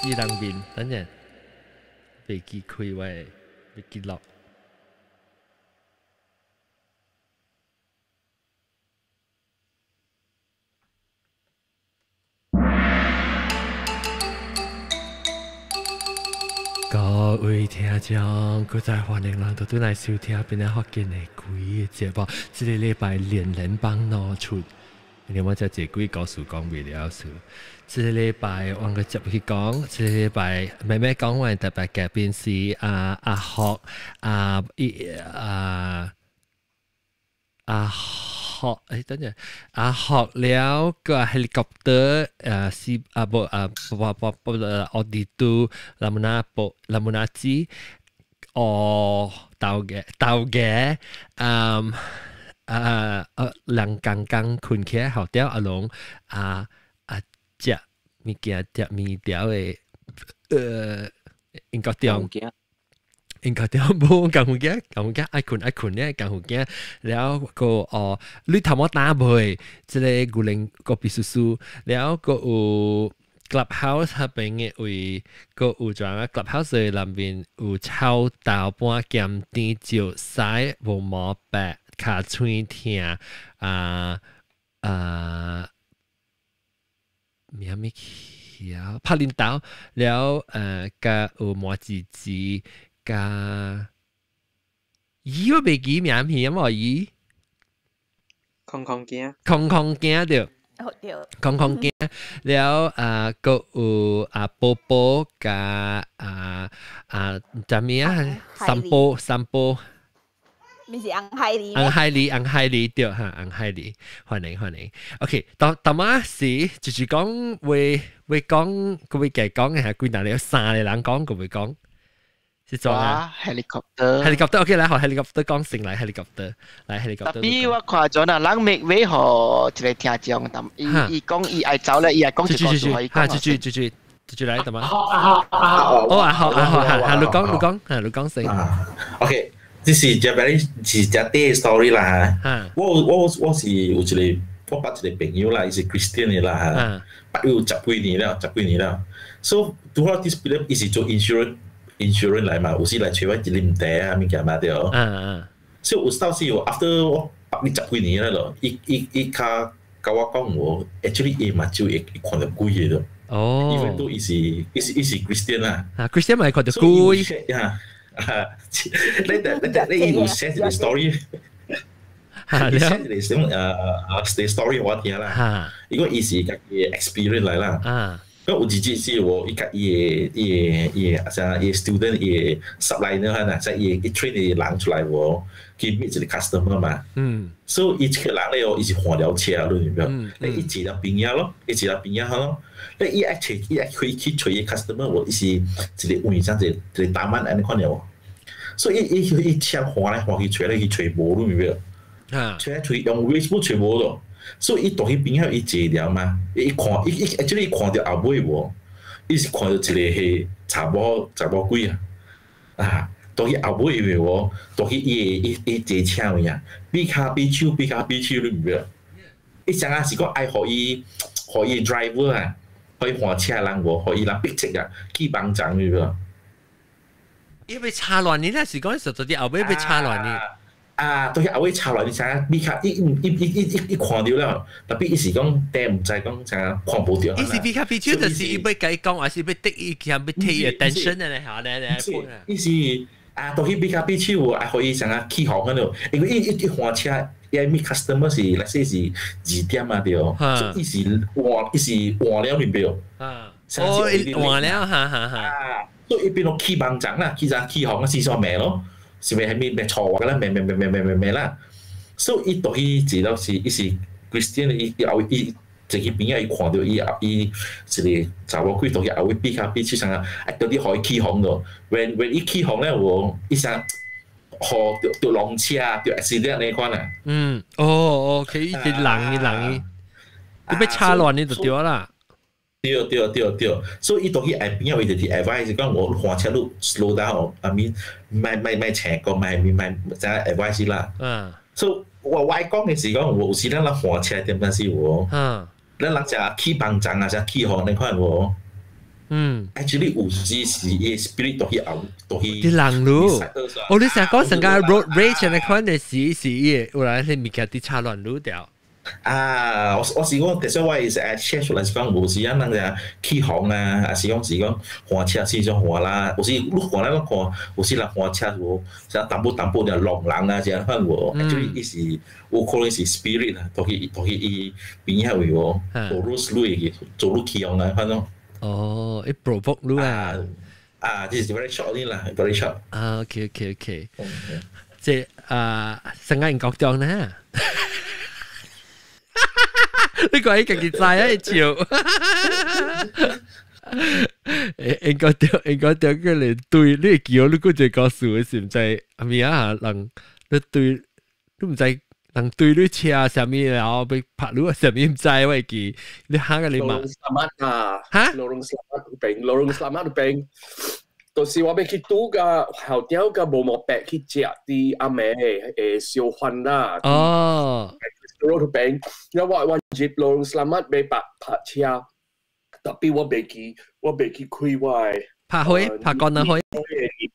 伊人面，等陣被記開位，被記落。各位聽眾，各位歡迎人都來收聽邊個福建的鬼嘅節目。這個禮拜連連幫攞出，因為我只鬼故事講未了數。這個禮拜我個接去講，這個禮拜妹妹講完特別嘉賓是阿學學等陣學了個 helicopter 是auditor lamun機tàu ghé 人剛剛困起來後條阿龍隻物件隻物條嘅應該點？應該點冇講愛困咧，講แล้วก็你頭冇打背，即係古靈個秘書書，แล้วก็有 clubhouse 下邊嘅位個有種 clubhouse 嘅裏邊有超到半減點就使無毛白卡嘴聽咩咩橋拍領導，แล้ว個有毛字字。伊我未記名片冇伊，空驚對，空驚，แล้ว個有波波加怎麼樣？散步，咪是紅海里對嚇，紅海里，歡迎。OK，當晚時就是講會講，佢會講嘅係幾難，你有三個人講，佢會講。是做啊 helicopter OK 來好 helicopter 講成來 helicopter 來 helicopter 特別我看咗啦人未為何一個聽眾咁伊講伊愛走咧伊愛講一個故事可以講繼續來得嗎好你講先 OK 這是一個 day story 啦我是有一個我捌一個朋友啦伊是 Christian 嘅啦捌有10幾年啦 so 拄好 this period 伊是做 insurance 來嘛，有時來找我一啉茶啊，物件嘛對。所以有時有 after 我捌你10幾年啦咯，伊較甲我講我 actually 伊嘛就會看到鬼嘅咯。even though 伊是 Christian 啦。Christian 咪看到鬼。你有 send 一個 story。你 send 一個什麼story 我聽啦。因為伊是家己 experience 來啦。有一日是我伊甲伊啥伊 student 伊 subliner 哈呐，即伊 train 伊人出來喎，去 meet 一個 customer 嘛。所以伊這個人咧伊是換了車咯，你明唔明？伊坐了邊呀咯，咯。伊愛去找伊 customer 喎，伊是一個位上一個大慢安尼看了喎。所以伊車換來換去找咧去找無咯，明唔明？找用 Facebook 找無咯。所以伊到迄邊遐伊坐了嘛，伊看伊 actually 看到後尾喎，伊是看到一個係查某鬼啊，到迄後尾喎，到迄伊坐車位啊，比卡比手你唔明？伊想啊是講愛互伊 driver 啊，互伊換車人喎，互伊人逼車啊，去幫場你明？伊被插亂你，那是講實在啲後尾被插亂你。到迄後尾抄來，你睇比卡，伊看到了，特別伊是講但唔知講啥看無到。伊是比卡比丘，就是伊要甲伊講，還是要得伊佢要 take attention 咧嚇咧。伊是到迄比卡比丘，啊，互伊啥起航嗰度，因為伊換車，伊meet customer 是嚟說是2點啊對，所以伊是換了面標。換了哈。所以伊變到起幫場啦，起航啊，是說咩咯？是咪係咩錯話啦？咩啦？所以伊到去知道是伊是 Christian， 伊坐去邊啊？伊看到伊一個查某鬼到去後尾比卡比丘上啊，到底可以起航咯。when 伊起航咧，伊想學掉浪車啊，掉 accident 呢款啊。佢一直人，你被插亂你就掉啦。對，所以伊到去下邊啊，伊就啲 advice 講我換車路 slow down，I mean 咪斜個咪就 advice 啦。所以我講嘅時講，有時咱換車點樣是喎？咱人就起幫場啊，就起航你看喎。actually 有時是 spirit 都去後都去。啲人路，我你成日講成個 road rage 嘅可能是嘢，有來啲物件啲叉亂路掉。我是講，其實我係share 出來是講，有時啊，人哋起航啊，還是講換車是種換啦，有時你換啦，我看有時人換車喎，像淡薄嘅浪人啊，這樣樣喎，actually 伊是有可能是 spirit 啊，都去伊邊下位喎，走路路嘅，走路起航啊，反正。哦，一 provoke 路啊。this is very short 啲啦 ，very short。OK，即成間國中呢？呢個係自己知啊，笑。應該佢嚟對呢個叫你嗰隻告訴嘅是唔知係咪啊？人你對都唔知人對你車上面然後被拍到上面唔知喂記你嚇嘅你嘛？嚇？lorong selamat 度並，就是我要去賭個後條個無毛白去食啲阿妹燒飯啦。哦。road 度並，因為我接 lorong selamat 被拍車，特別我未去開我。拍開，拍乾啦開。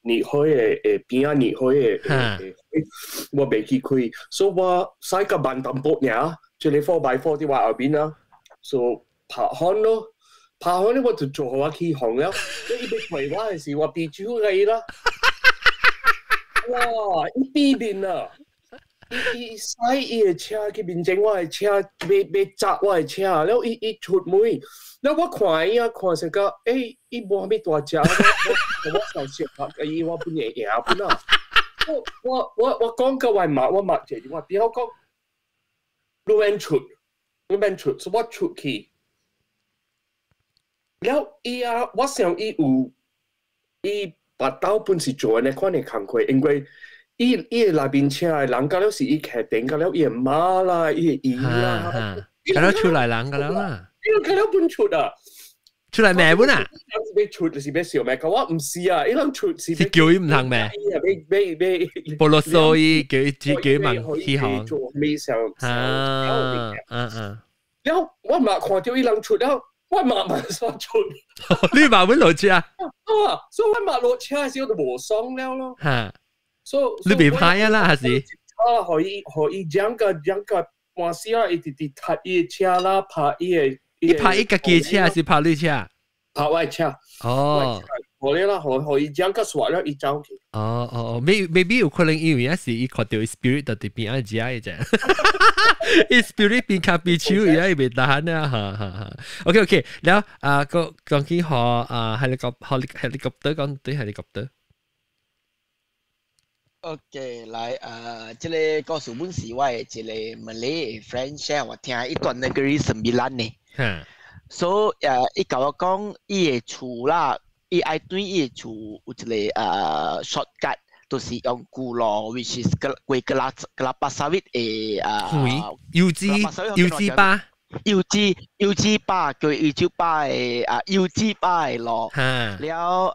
熱開嘅邊啊熱開嘅，我未去開，所以我使個慢淡薄呀，即係4x4啲話後邊啦，所拍開咯，拍開咧我就做好我起航啦，一邊回話嘅時我變住你啦，哇！一邊邊啊，一駛伊嘅車佢面整我嘅車，被砸我嘅車，然後一出門。แล้วว่าควายอ่ะควายสังก็อีบัวไม่ตัวจ้าว่าใส่เสียบอีว่าปุ่นใหญ่ๆปุ่นอ่ะว่า講嘅話ว่าเจ๋งว่าพี่เขา講รูแมนชุดสวัสดิ์ชุดขี้แล้วว่า想把刀本是做呢看你看佢因為那邊車人家了是劇定嘅了也馬啦也啦咁都出嚟人㗎啦佢有本出啊！出嚟咩本啊？俾出就是俾小咩？佢話唔是啊，呢兩出是叫伊唔通咩？俾菠蘿酥伊叫問起航做未上然後我嘛看到呢兩出了，我嘛雙出。你嘛本落車啊？所以我嘛落車時我就無爽了咯。你被拍啊啦還是？可以講個。我試下一啲踢伊車啦，拍伊嘅。你拍一架機車還是拍你車？拍我車。哦。我哋啦，可以將個說了一走去。maybe 有可能因為是伊看到 spirit 在邊啊只嘅啫。伊 spirit 邊卡邊手而家未打閒啊，哈。OK， แล้วก็講起helicopter 講對 helicopter。OK， 來這個告訴本是我嘅這個 Malay friend share 我聽一段negeri sembilan呢。所以伊甲我講，伊嘅厝啦，伊愛對伊嘅厝有一個shortcut，就是用古路 ，which is 過Kelapa Sawit 嘅UG 巴。UG 巴叫 UG 巴嘅UG 巴嘅路，了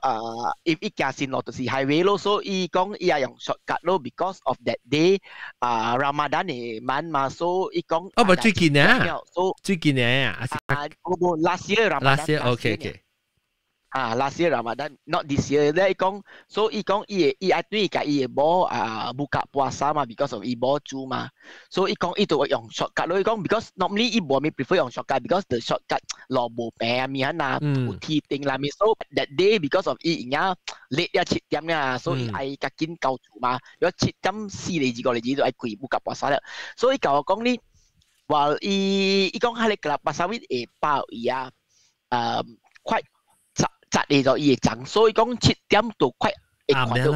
一行線路就是 highway 咯，所以講伊係用 shortcut 咯 ，because of that day Ramadan 嘅晚嘛，所以講唔最近啊，最近啊，last year Ramadan，OK。last year Ramadan not this year 咧，講所以講伊係對個伊冇buka puasa 嘛 ，because of 伊冇煮嘛，所以講伊都用 shortcut 咯。伊講 because normally 伊冇咪 prefer 用 shortcut because the shortcut 路無平咪啊，有鐵定啦咪。So that day because of 伊而家 late 咗7點啦，所以係趕緊交煮嘛。如果7點4嚟2個嚟就係開 buka puasa 啦。所以教我講呢，話伊講喺你個巴沙威會包伊快。扎嚟咗伊會漲，所以講7點都快會看到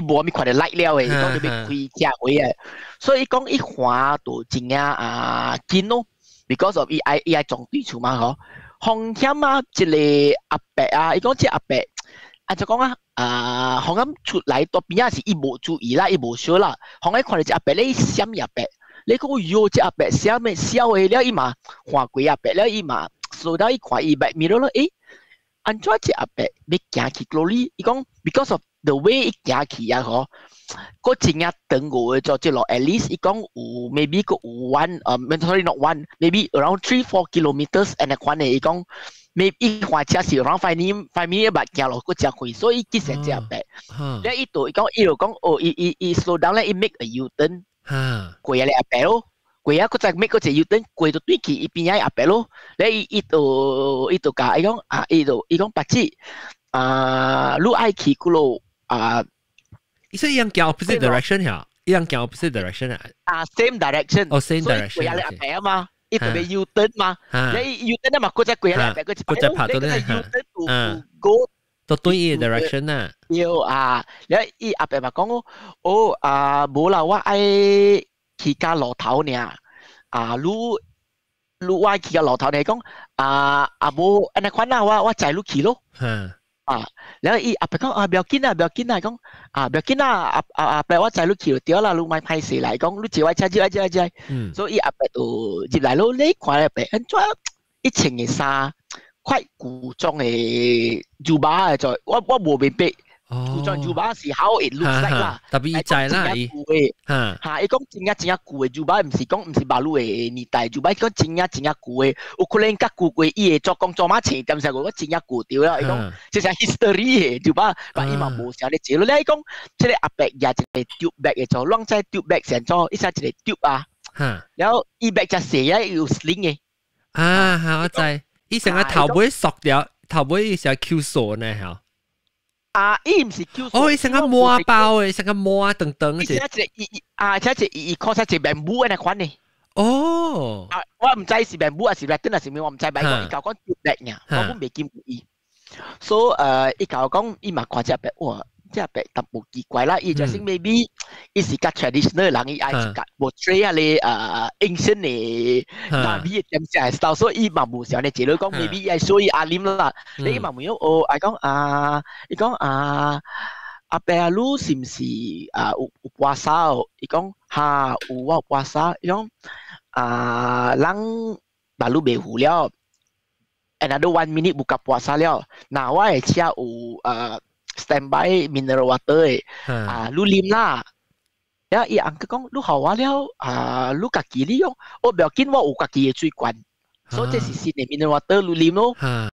無咪看到 light 了誒，講就要開車位誒，所以講伊看都真緊咯 ，because of 伊愛撞對厝嘛嗬，風險啊，一個阿伯啊，伊講即阿伯，就講風險出來到邊啊是伊無注意啦，伊無小啦，風險看到隻阿伯咧閃阿伯，你講喲隻阿伯閃誒小誒了伊嘛，看過阿伯了伊嘛，所以伊看伊白咪咯誒。安怎只阿伯要行去嗰裡？伊講 because of the way 伊行去啊，嗬，嗰真係長個做即落 at least 伊講有 maybe 個有 sorry not one maybe around 3-4 kilometers and 款嘅伊講未伊换车是让5 minute 吧行路，佫真快，所以佢成只阿伯。咧伊度伊就講哦，伊 slow down 咧，伊 make a U turn，過下咧阿伯咯，過下佫再 make 嗰隻 U turn，過到對佢伊邊仔阿伯咯。咧伊度講伊講白紙你愛去嗰路伊說伊樣行 opposite direction 嚇，伊樣行 opposite direction same direction。哦 same direction。過下咧阿伯啊嘛。伊特別 U turn 嘛，你 U turn 嘛，嗰隻鬼咧，嗰隻拍到咧，U turn to go 到對伊 direction 啊。要你伊阿伯咪講冇啦，我愛去架路頭呢，你我去架路頭呢講冇安尼款啦，我載你去咯。แล้วอีอาไปก็เบลกินก็เบลกินแปลว่าใจลูกขี่เดียวละลูกไม่ไพ่เสียไหลก็ลูกจีไว้ใช่所以อาไปตัวจีบไหลลูกเล็กขวาเลยไปอันจ้า一穿嘅衫快古裝嘅จู巴啊在我冇明白古裝จู巴是 how it looks like 啦特別伊在啦伊伊講真古嘅จู巴唔是馬路嘅年代จู巴講真古嘅有可能甲古嘅伊會做工做馬前點時我真古掉啦伊講即係 history 嘅จู巴但伊嘛冇寫咧字咯你講即係阿伯也一個 tube bag 嘅做啷在 tube bag 成做一隻一個 tube 啊然後伊 bag 就寫有 sling 嘅我知伊成個頭尾塑掉頭尾是 Q 鎖呢嚇伊唔是 Q 哦，伊成個摸包誒，成個摸等等，即係伊確實係bamboo嘅款呢。哦，我唔知是 bamboo 還是 rattan 還是咩，我唔知。但係伊講絕叻呀，我本未見過伊。所以伊講伊嘛看只白，哇，只白特別奇怪啦。伊就係 maybe 伊是較 traditional 人，伊愛是較portray 下咧ancient 嘅那邊嘅點寫 style，所以伊嘛冇想咧，這類講 maybe 伊係所以阿林啦。你嘛冇哦，伊講阿伯啊，你是唔是有播沙？伊講嚇有我播沙，伊講人把路未糊了 ，another 1 minute buka puasa 了，嗱我係車有standby mineral water 嘅，你啉啦。然後伊阿哥講你好我了，你家己你用，我唔要緊我有家己嘅水管。所以這是新嘅 mineral water 你啉咯。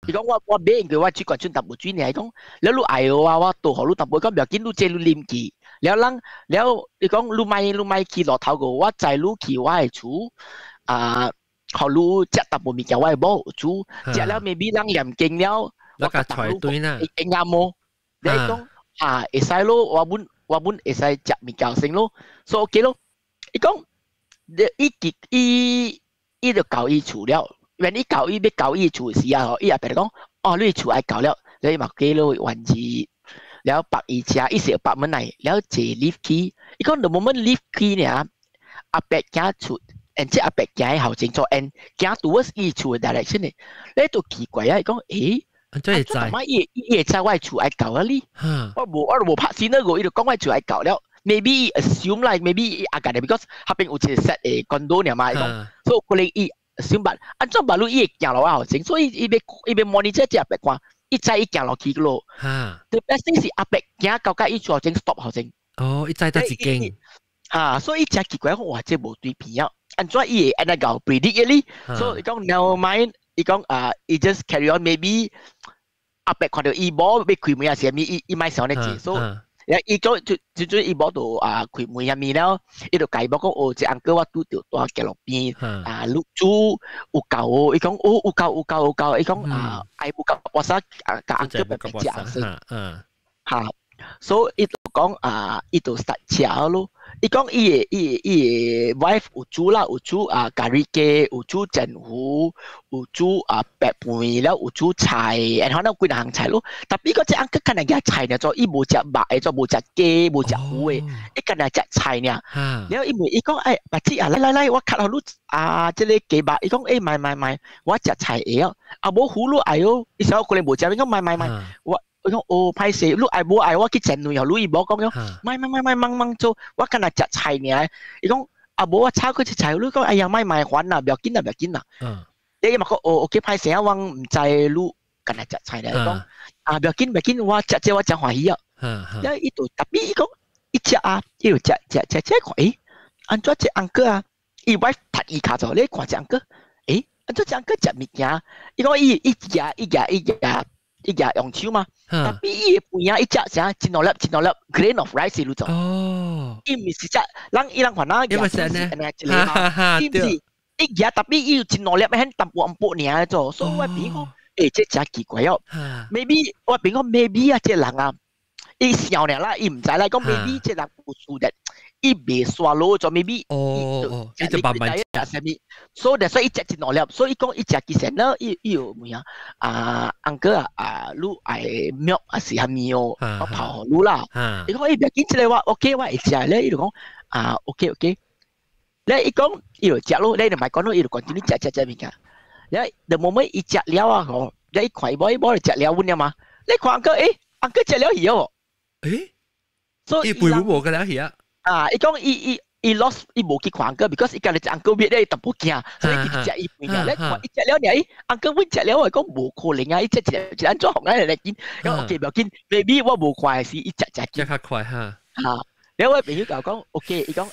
伊講我買嘅我水管轉淡薄水呢，伊講แล้ว你愛我倒好你淡薄，講唔要緊你借你啉去。แล้ว伊講你買去落頭個，我載你去我嘅厝，好你食淡薄物件我係冇厝，食了maybe人嚴勁了，我甲帶對啦。會啱冇？你講會使咯，我本會使食物件先咯，所以 OK 咯。伊講伊就教伊厝了。when 伊教伊要教伊厝時啊，伊也別講，你厝愛教了，你嘛記咯วันจีแล้วปักอีเชียอีเสียปักเมื่อไหร่แล้วเจลิฟคีอีก็ the moment lift key เนี่ยอาเป็ดแก่ชุดอันที่อาเป็ดแก่ให้เขาจริง做 and แก่ towards อีชุด direction เนี่ยแล้วตัว奇怪啊อีก็真係在嘛伊在我厝愛教啊你我冇拍先啦個伊就講我厝愛教了 maybe assume like maybe 阿家嘅 because 下邊有一個 set 嘅 condo เนี่ย嘛伊講所以可能伊想辦按照馬路伊會行落啊，正所以伊要 monitor 只阿伯看，伊知伊行落去個咯。The best thing 是阿伯行到甲伊做正 stop 好正。哦，伊知得一間。所以真奇怪，哇，這無對片啊！按怎伊會安尼搞 predict 嘅哩？所以伊講 never mind，伊講伊 just carry on，maybe 阿伯看到伊無要開門啊，是咪伊咪想咧做，所以。伊做伊無度開門入面了，伊就解釋講這安哥我拄着大街路邊錄煮有夠，伊講有夠，伊講愛有夠，我說甲安哥白白食先，所以伊就講伊就start車咯。伊講伊嘅 wife 有煮啦，有煮咖喱雞，有煮蒸糊，有煮白飯，แล้ว有煮菜，然後呢幾樣菜咯。但係嗰隻安哥可能嘅菜呢，就伊冇食肉嘅，就冇食雞，冇食糊嘅，伊可能食菜呢。然後伊講白紙來，我cut好你即個雞肉，伊講買，我食菜嘅，冇糊咯，喲，伊想可能冇食，伊講買，我講歹勢，你愛無愛我去整女後，你無講樣，買做，我今日食菜呢。伊講無我炒佢隻菜，你講哎呀買還啦，唔要緊啦。你嘛講OK 歹勢啊，我唔知你今日食菜呢。伊講唔要緊，我食這我真歡喜啊。然後伊就特別伊講伊食伊就食看，安怎隻安哥伊wife踢伊卡咗，你看隻安哥，做只个食物件，伊讲伊夹用手嘛，但比伊边啊伊只啥真落粒 grain of rice 路做。哦，伊唔是只，人可能夹是呢，伊唔是伊夹，但比伊真落粒很淡薄尔做，所以我边讲，这真奇怪哦。maybe 我边讲 maybe 啊，这人啊，伊笑呢啦，伊唔知啦，讲 maybe 这人不输的。伊未刷落咗 maybe 伊就慢慢食，so that's why 伊食真落粒，所以伊讲伊食其實呢，伊有咩啊，uncle 啊，你愛 milk 啊是蝦米哦，我泡你啦，伊講伊別緊之類話 ，OK 我會食咧，伊就講OK，咧伊講伊就食咯，咧就唔係講咯，伊就continue食物件，咧 the moment 伊食了啊，吼，咧伊看伊冇就食了碗嘛，你看 uncle 食了魚哦，所以伊背冇冇嘅了魚啊。伊講伊 lost 伊無去看個 ，because 伊家己隻 uncle 邊咧特別驚，所以伊食伊半日咧，伊食了呢，uncle 會食了，我講無可能啊！伊食安怎學啊嚟見？咁 OK 唔要緊 ，maybe 我無快時，伊食較快哈。然後我朋友講 OK，伊講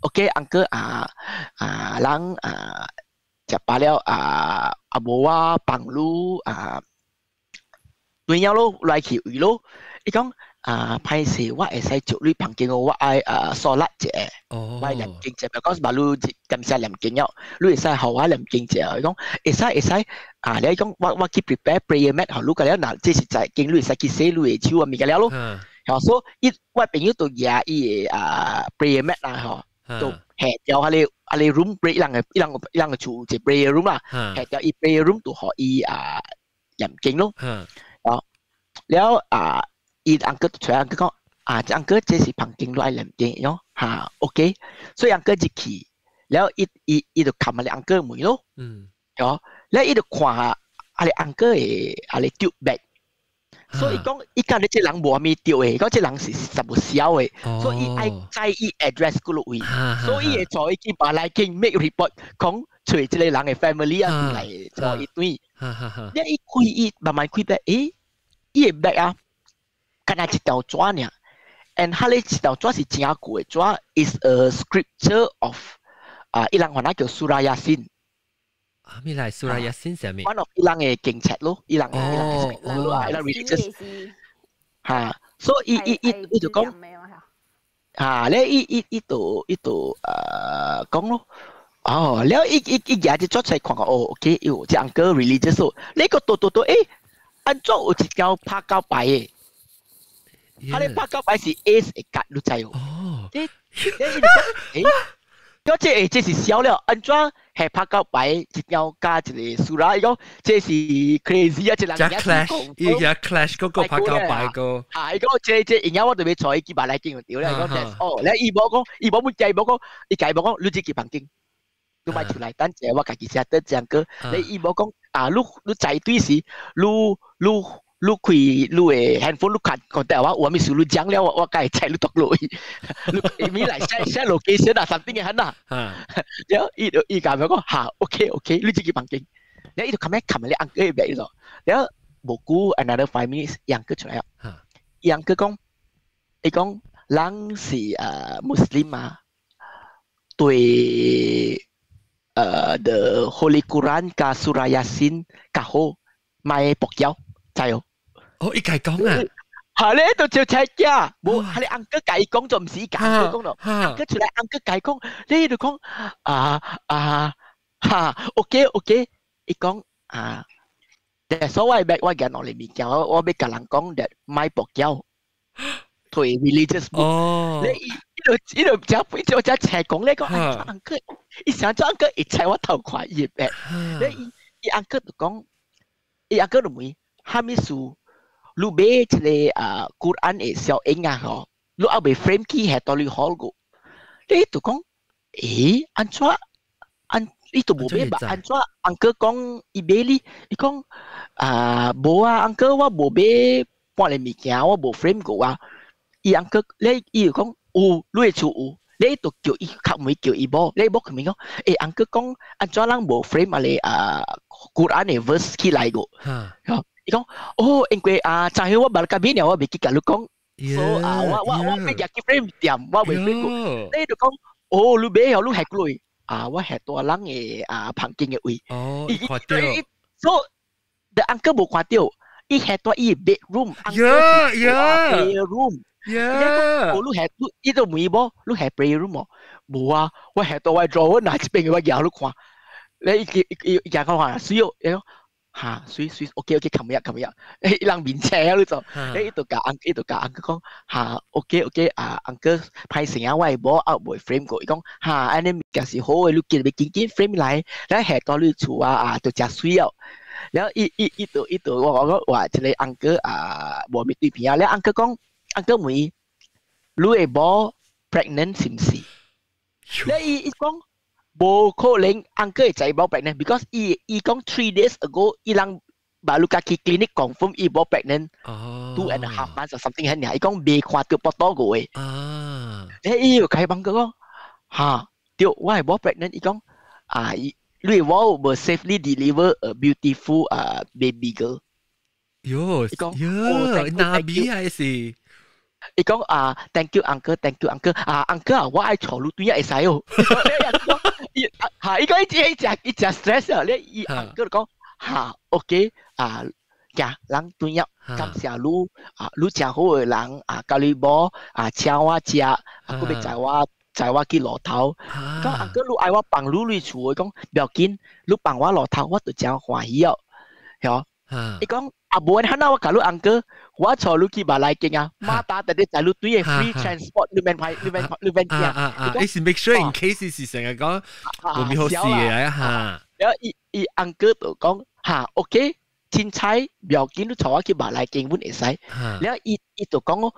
OK uncle 人食飽了無啊幫路對nhau咯，來去位咯，伊講。歹勢我會使做你旁邊我愛沙拉者，我係念經者，because 馬路咁少念經了，你會使學我念經者，伊講會使，你講我去 prepare prayer mat，學你個了嗱，這是在經你會使去寫你嘅手啊咪個了咯，所以我朋友都嘢伊prayer mat 啦，都下掉下你 room break 一兩個厝即 prayer room 啦，下掉伊 prayer room 都學伊念經咯，แล้ว伊 uncle 出來 uncle 講這 uncle 這是旁經都愛念經喏OK 所以 uncle 就去แล้ว伊就冚下你 uncle 門咯喏แล้ว伊就看下你 uncle 嘅丟 bag 所以講伊講你這人無咩丟嘅講這人是實無笑嘅所以伊愛在伊 address 嗰度位所以會做伊去把來經 make report 講除這個人嘅 family 啊嚟做一堆แล้ว伊開伊慢慢開 bag 伊嘅 bag 啊干那一條紙呢 ，and 佢呢一條紙是真古嘅紙 ，is a scripture of 伊人話那叫蘇拉亞辛。咩嚟蘇拉亞辛係咩 ？One of 伊人嘅經冊咯，伊人 religious。所以伊就講咧伊度講咯，แล้ว伊日就出嚟看看，OK， 有隻 uncle religious 咯，呢個度安怎有一條拍膠牌嘅？佢哋拍膠牌是 S 嘅格，你知喎？嗰這是笑了，安怎係拍膠牌一條加一個數啦？講這是 crazy 啊！一人一 clash， 伊個 clash 嗰個拍膠牌個。係講這而家我哋要坐幾百嚟經掉咧，講你伊冇講，伊冇講，伊計冇講，你自己旁經，你買條嚟等陣，我自己寫得這樣個，你伊冇講你在對時，你開你嘅 handphone 你看但係我咪數你講了我梗係睇你讀落去你咪嚟 share location 啊 something 嘅很啊然後伊講咪講OK 你自己旁經然後伊就冚你 uncle 嘅咗然後冇估 another 5 minutes uncle 出嚟啊uncle 講伊講人是Muslim 啊對the Holy Quran 加 Surah Yasin 加好買博膠就係伊家講啊，係咧度就睇㗎，冇係你 uncle 解講就唔是解講咯 ，uncle 出嚟 uncle 解講，你度講OK， 伊講但係所謂咩我講落嚟物件，我俾個人講嘅買博膠，對 religious book， 你度就齊講呢個 uncle， 伊想做 uncle 一齊我頭快熱嘅，你 uncle 就講，伊 uncle 就問。哈咪數，你買一個Quran 嘅小影啊嗬，你เอาไป frame 起係到你好個，你就講，安怎你都冇買吧？安怎 uncle 講伊買你，伊講冇啊 uncle 我冇買半個物件，我冇 frame 個啊，伊 uncle 伊就講有，你嘅厝有。你都叫伊較唔會叫伊冇，你冇佢咪講？uncle 講安怎人冇 frame 啊？你Quran 嘅 verse 起來個，伊講因為昨天我冇甲邊我未記甲你講，所以我未入去 frame 店，我未 frame 個，你就講你買後你係佢，我係ตัว人嘅旁邊嘅位。哦，看到。So the uncle 冇看到，伊係ตัว伊 bedroom。Yeah。我錄係錄，伊都冇冇，錄係 playroom 喎。冇啊，我係ตัว我 drawer 拿一邊嘅我搖錄看。你搖看話水哦，嚇水 OK come here，人面車你就，伊度教 uncle 講嚇 OK uncle 拍成啊，我係冇冇 frame 過，伊講嚇，安尼件事好嘅，你見咪見 frame 嚟，然後係到你厝就食水哦。然後伊度我講話即個 uncle 冇咪對邊啊，然後 uncle 講 uncle 問你係冇 pregnant 是唔是？然後伊講。冇可能 uncle 係冇 pregnant because 伊講 3 days ago 伊人 baru kaki clinic confirm 伊冇 pregnant 2.5 months or something 係伊講未看到報道過誒伊又開幫佢講嚇對我係冇 pregnant 伊講你冇 safely deliver a beautiful baby girl 喲伊講Nabi 係是伊講thank you uncle uncle 我愛坐路對會使哦伊講伊隻 stress 啊咧伊 uncle 就講OK 呀人對呀感謝你真好嘅人教你冇請我食佢要載我去路頭講 uncle 你愛我幫你厝伊講不要緊你幫我路頭我就真歡喜哦伊講冇人喊我教你 uncle 我坐你去馬來京馬達特啲仔女對 free transport 你免你是 make sure in case 是成日講冇咩好事嘅然後伊 uncle 就講OK 凊彩唔要緊你坐我去馬來京本會使然後伊就講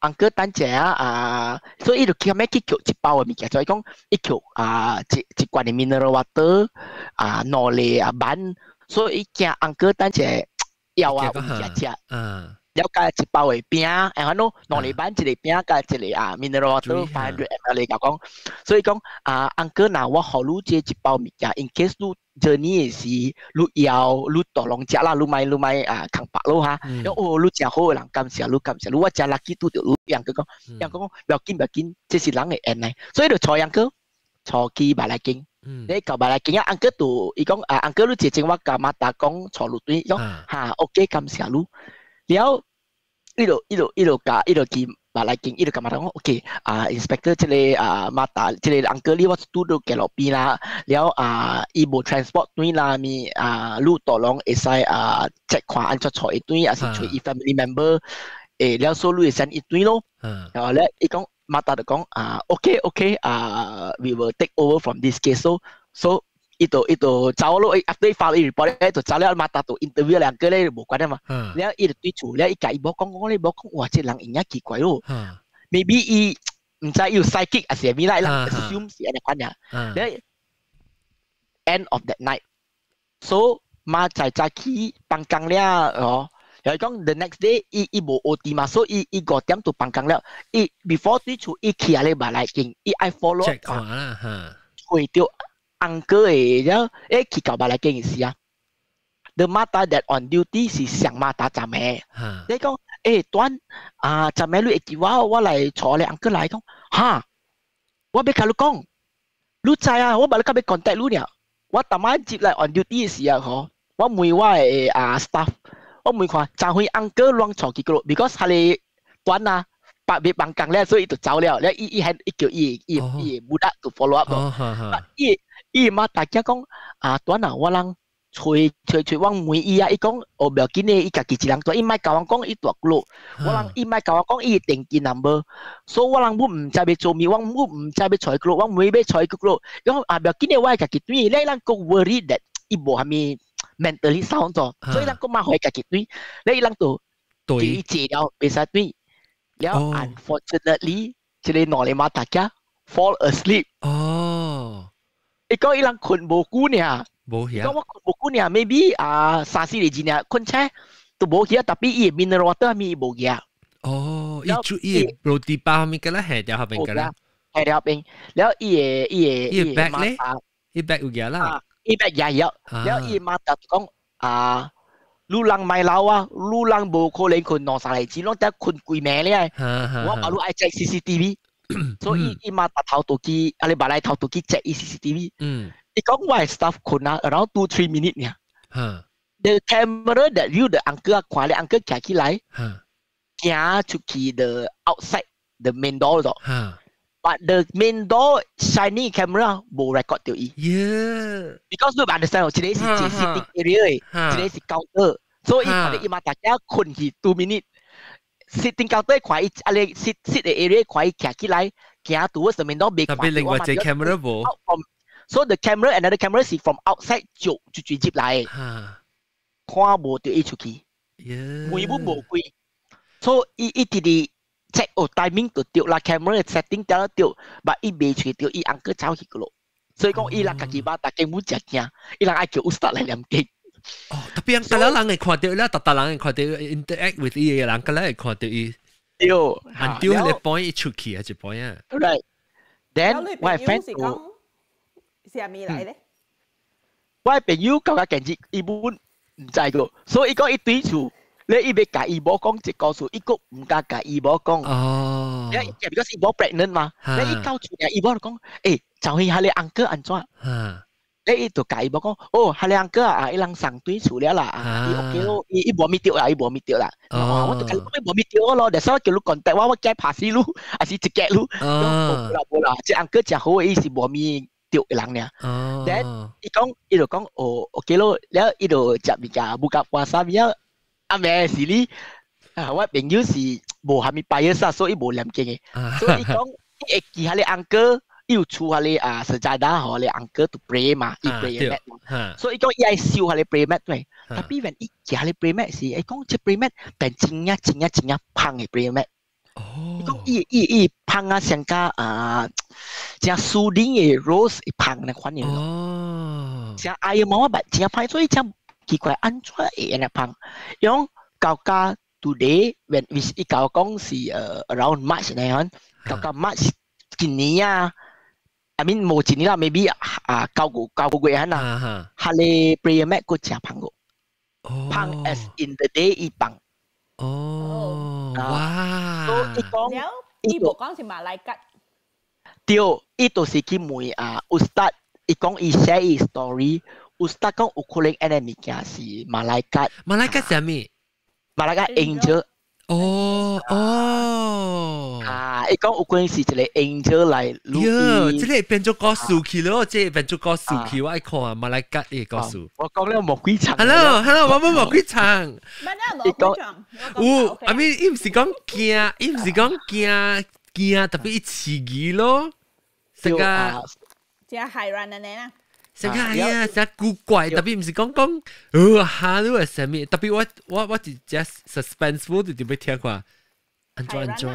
uncle 等陣所以伊就叫咩去叫一包嘅物件所以講伊叫一罐嘅 mineral water 攞嚟板所以伊驚 uncle 等陣要有物件食了加一包嘅餅然後攞嚟板一個餅加一個mineral water 500 ml 嚟講所以講uncle 嗱我好你這一包物件 in case 你 journey 嘅時你要你多lòng食啦你買扛白咯嚇你真好嘅人感謝你我真 lucky 拄到你人講不要緊這是人嘅緣嚟所以就坐 uncle 坐去馬來京你到馬來京uncle 就伊講uncle 你之前我甲馬達講坐路隊講OK 感謝你然後伊就去馬來京伊就甲馬達講 OK inspector 即個馬達即個 uncle 你我拄到嘅路邊啦然後伊無 transport 隊啦咪路多龍會使check 看安怎坐一隊還是隨伊 family member 然後所以會先一隊咯然後咧伊講馬達就講OK we will take over from this case so 伊就走咯 after 伊 file report 咧就走了馬達就 interview 兩個咧無關啊嘛然後伊就對厝咧伊甲伊某講你某講哇這人應該奇怪咯 maybe 伊唔知要 psychic 還是咩啦 assume 是安尼款呀然後 end of that night so 馬仔早起放工了然後講 the next day 伊無 OT 嘛所以伊5點就放工了伊 before 對厝伊去咧馬來京伊愛 follow 會到uncle 嘅然後去到馬來京嘅時the mata that on duty 是上mata 站嘅你講端站嘅你會叫我嚟坐你 uncle 嚟講我要甲你講你知我把你甲要 contact 你呢我當晚接嚟 on duty 嘅時候我問我嘅staff我問看站會 uncle 亂坐幾個 because 佢哋端白別放工咧所以就走了然後伊叫伊冇得 to follow up 咯伊嘛大家講端我人吹我問伊伊講不要緊嘅伊家己一人做伊咪甲我講伊大路我人伊咪甲我講伊電機 number 所以我人唔知要做咩我唔知要坐個路我唔要坐個路講不要緊嘅我家己對你人個 worry that 伊無蝦米mentally sound 所以人個嘛會家己對你人就對治療袂使對แล้ว unfortunately 即係攞嚟馬大家 fall asleep อีกก็อีหลังคนโบกูเนี่ยก็ว่าคนโบกูเนี่ย maybe 3-4 年前เนี่ยคนแช่ตัวโบเหี้ยแต่ปีอี mineral water มีโบเหี้ยอีจุอีโรตีปลามีกันแล้วแห่เดียวครับเป็นกันแล้วแห่เดียวเป็นแล้วอีแบกเลยอีแบกอยู่เหี้ยล่ะอีแบกใหญ่เยอะแล้วอีมาตัดก็ลูลังไม่เล่าลูลังโบโคเลนคนนอนสายจีน้องแต่คนกุยแม่เลยว่าเอาลูไอแจ็ค CCTV 所以伊嘛頭到機，阿你把來頭到機 check CCTV，伊講我 staff 困啊 around 2-3 minutes 呢。The camera that view the uncle 看咧 uncle 行起來，行出去 the outside the main door 度。But the main door shining camera 冇 record 到伊。Because you understand，這裡是 sitting area，這裡是 counter，所以佢哋伊嘛大家困去2 minutes。Sitting counter 看伊，阿你 sit 嘅 area 看伊行起來，行 towards the main door 未看到。特別另外隻 camera 冇。So the camera another camera 是 from outside 就直接來，看冇到伊出去，每部冇貴。So 伊直直 check 哦 timing 就對啦 ，camera setting 掉對，但伊未出對，伊 uncle 走去個咯。所以講伊人家己把大家冇食驚，伊人愛叫 ustad 來念經。哦，特別人大人會看到啦，大人會看到 interact with 伊嘅人，個咧會看到伊。對，until 佢 point 伊出去係一 point 啊。Right. Then 我係 friend 是阿咪嚟咧？我係朋友舊家近節，伊本唔知個，所以伊講伊對厝，你伊要甲伊某講一個數，伊個唔敢甲伊某講。哦。因為伊某 pregnant 嘛，你伊到厝咧，伊某就講，誒，就係下你 uncle 安怎？你伊就甲伊某講，哦，下你 uncle 啊，伊人上對厝了啦，伊 OK 咯，伊無咪掉啦，伊無咪掉啦。我就講伊無咪掉咯，但係所以叫你 contact 我驚拍死你，還是直接你。冇啦，即 uncle 真好，伊是無咪。掉人呢，但伊就講哦 ，OK 咯，แล้ว伊就食物件buka puasa咩啊？咩是你？我朋友是無蝦米拜嘅啥，所以無念經嘅。所以伊講伊會記下你 uncle，伊有出下你sejadah，和你 uncle to pray 嘛，伊 pray mat。所以伊講伊愛燒下你 pray mat 對。但係when 伊記下你 pray mat 時，伊講即 pray mat 變真呀胖嘅 pray mat。伊講伊胖啊，像個像樹林嘅 rose 胖嘅款樣咯。像艾爾毛啊，像胖，所以像奇怪安怎會安尼胖？伊講舊家 today when 伊舊講是around March 呢樣，舊家 March 今年啊 ，I mean 冇今年啦 ，maybe 9個月啊，下你 prayer mat 個真胖個，胖 as in the day 伊胖。哇！所以講，伊無講是馬來吉。對，伊就是去問Ustad，伊講伊 share 伊 story，Ustad 講有可能安尼物件是馬來吉。馬來吉係咩？馬來吉 angel。伊講有可能是一個 angel 來錄音。即係變咗個數去咯，即係變咗個數去，我愛看啊馬來吉嘅個數。我講了莫幾場。Hello，我冇莫幾場。伊講，阿咪伊唔是講驚，伊唔是講驚，特別伊刺激咯。成個真係人嘅呢？成個係啊，成古怪，特別唔是講哈咯係什麼？特別我只 just suspenseful 就點樣聽過？安怎？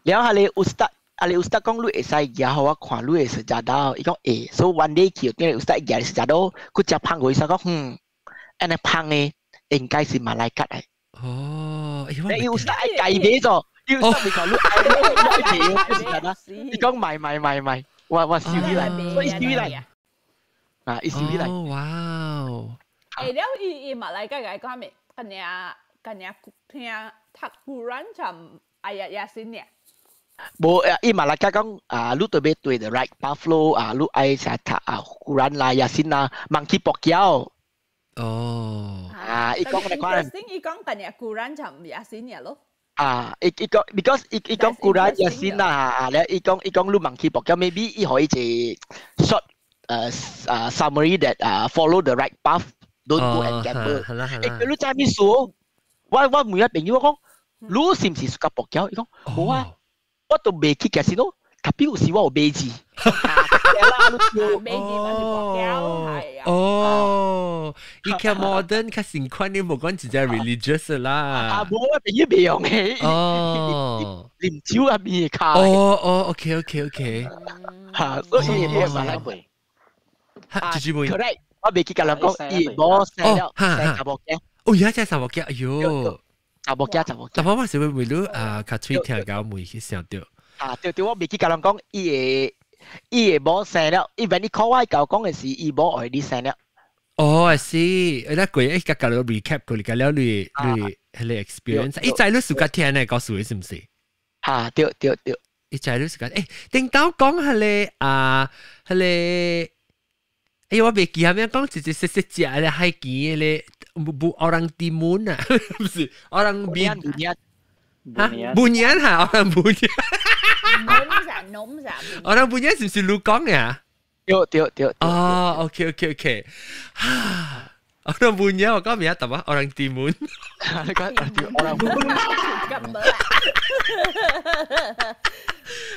然後下你 Ustad 講你會使嘢好我看你會實在到，伊講so one day 佢對 Ustad 嘢實在到，佢只胖個意思講，安尼胖嘅應該是馬來吉嚟。你 Ustad 改變咗。Ustad 咪講你你講買，我笑起嚟，所以笑起嚟，伊笑起嚟。哇！แล้วอี馬來吉嘅講咩？กันย聽ทักกูรันจำอายะสินเนี่ย冇伊馬來吉講你對面對 the right path 咯，你愛成讀กูรัน啦、亞先啦、盲起博膠。伊講嘅講，伊講กันยกูรันจำ亞สินเนี่ย咯。伊講 because 伊講กูรัน亞先啦，แล้ว伊講你盲起博膠 ，maybe 伊可以一 short summary that follow the right path， don't go and gamble。你知咩事？我每日朋友講，你是唔是屬博膠？伊講冇啊，我都未去嘅先咯，特別有時我有買字。伊較 modern 較新款，你冇講直接 religious 啦。冇啊，朋友未用嘅。啉酒啊，面卡。OK。所以冇馬來背。correct，我未去甲人講，伊冇寫了，寫博膠。而家真係沙漠嘅，哎呦！沙漠嘅。但係我是會為咗較推聽到每去想到。對，我未去甲人講，伊會冇寫了，伊when 你 call 我講嘅是伊冇愛你寫了。I see，我過一個教你 recap 過嚟，教了你係你 experience， 伊在你暑假聽呢，告訴你是唔是？對。一仔都時間，頂到講係咧係咧，我未記下咩講，直接食隻咧海雞咧，不orang timun 啊，不是 orang Bunian Bunian 哈 orang Bunian， nôm ra orang Bunian 是唔是盧講嘅？對。哦，OK， orang Bunian 我講咩啊？特別 orang timun， 你講 orang Bunian。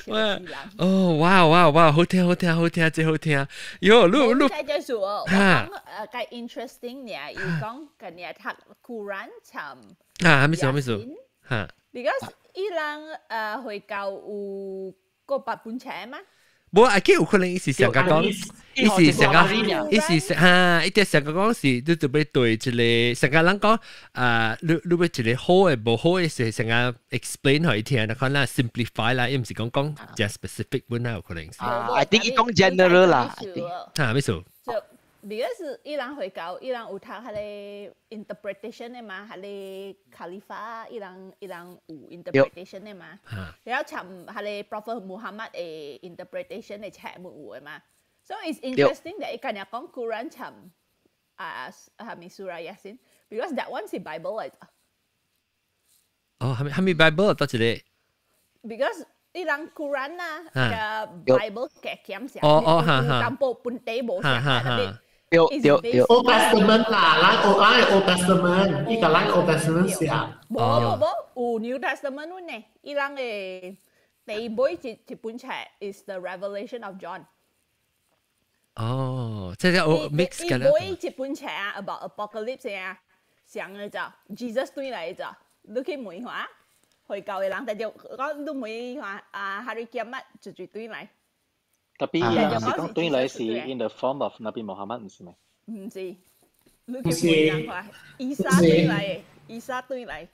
哇，好聽，真好聽。喲，你再就說，我講個 interesting 呢，要講個呢讀Quran尋咩事？嚇 ，because 伊人會教有個八本冊嗎？冇，阿基有可能伊是成個講，伊是成個，伊啲成個講是你準備對一個成個人講，你要一個好嘅無好嘅是成個 explain 佢聽，可能 simplify 啦，伊唔是講只 specific 本有可能是。I think 伊講 general 啦。咩事？ because 伊人會教，伊人有讀迄個 interpretation 嘅嘛，迄個 Khalifa 伊人有 interpretation 嘅嘛，然後尋迄個 Prophet Muhammad 嘅 interpretation 嘅冊目有嘅嘛， so it's interesting that 伊今日講 Quran 尋係咪 Surah Yasin because that one 是 Bible 嚟。哦，係咪 Bible 多一個 ？because 伊人 Quran 啊，個 Bible 嘅檢寫，淡薄本地冇寫嘅。對。Old Testament 啦，Old Testament， 依個Old Testament 寫。冇，有 New Testament 喎呢。伊人嘅第一本冊 is the Revelation of John。哦，即係我 mix 緊啦。第一本冊啊 ，about apocalypse 啊，上嘅就 Jesus 對嚟就，你去問下，去教嘅人，但係講你問下Hari Kiamat 就對嚟。Tapi yang si kong tuin lai si in the form of Nabi Muhammad 唔是咩？唔是，你叫咩人話？Isa 對嚟，Isa 對嚟。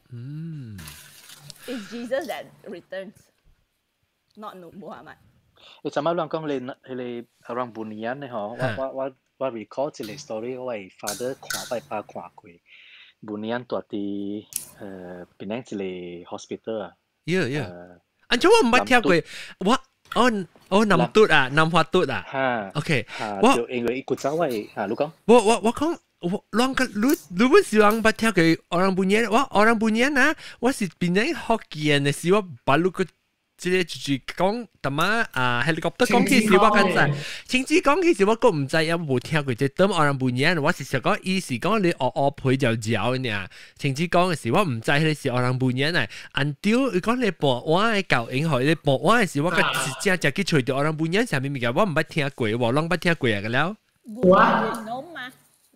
It's Jesus that returns, not Muhammad。你怎麼亂講你 orang Bunian 咧？嗬，我 recall 一個 story， 我係 father 看我爸看過 Bunian 住喺邊一個 hospital 啊。安怎我唔捌聽過，我南都啊，南華都啊。OK， 我就因為佢走位你講。我講，啷個你本是啷捌聽過 orang Bunian？ 我 orang Bunian 啊，我是邊個福建嘅時，我把你個即係就是講點啊helicopter 講起時我咁知，甚至講起時我都唔知有冇聽過，即係點 orang Bunian， 我是想講意思講你陪就嚼呢，甚至講嘅時我唔知你是 orang Bunian 嚟 ，until 你講你播我嘅教影學，你播我嘅時我個真係去除掉 orang Bunian 上面物件，我唔捌聽過，我啷捌聽過嘅了。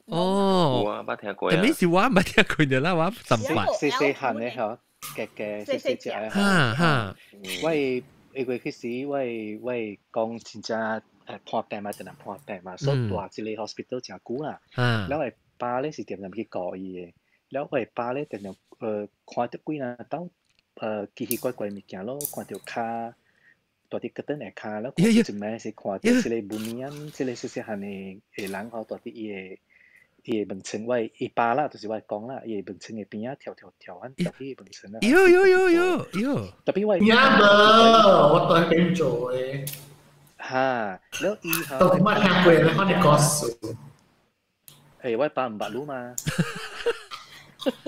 哦，我捌聽過。咁意思我唔捌聽過嘅啦，我十八。細漢咧嗬。嘅細隻啊！喂，嗰個時喂講真正破病嘛，定係破病嘛，所以大一個 hospital 真久啦。แล้วไอ้ป้า咧是點樣去搞伊嘅？แล้วไอ้ป้า咧定係看到幾啊刀奇奇怪怪物件咯，看到卡大啲嗰啲嘅卡，แล้ว佢就咩是看到一個Bunian，一個細漢嘅人嗬，大啲嘢。伊門窗我伊爸啦，就是我講啦，伊門窗嘅邊啊跳緊，特別門窗啦。有。特別我。呀冇，我都係咁做嘅。嚇，แล้ว伊嚇。都冇聽過咧，我哋講數。我爸唔捌路嘛。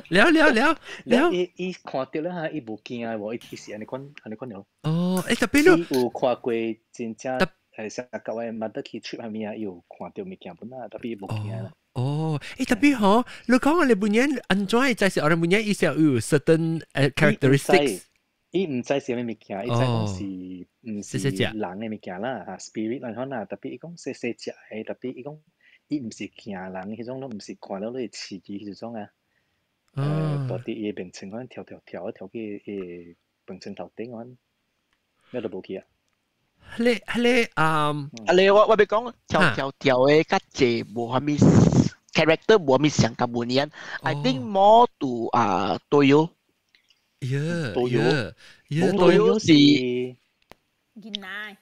了。伊看到啦嚇，伊無驚啊，伊其實安尼講了。哦，特別咯。伊有看過真正成個位乜得去出下面啊，有看到物件本啦，特別無驚啦。哦，特別嗬，你講我哋本人安怎就係我哋本人，伊是有 certain characteristics。伊唔知是咩物件，伊知講是唔是人嘅物件啦，嚇 spirit 嚟講啦。特別伊講細隻嘅，特別伊講伊唔是驚人嗰種，都唔是看到你刺激嗰種啊。到啲嘢病情可能跳去誒病情頭頂嗰，咩都冇去啊。你我俾講跳嘅嗰隻無啥咪 character 無啥咪上咁滿人 ，I think more to 隊友。隊友是見奶。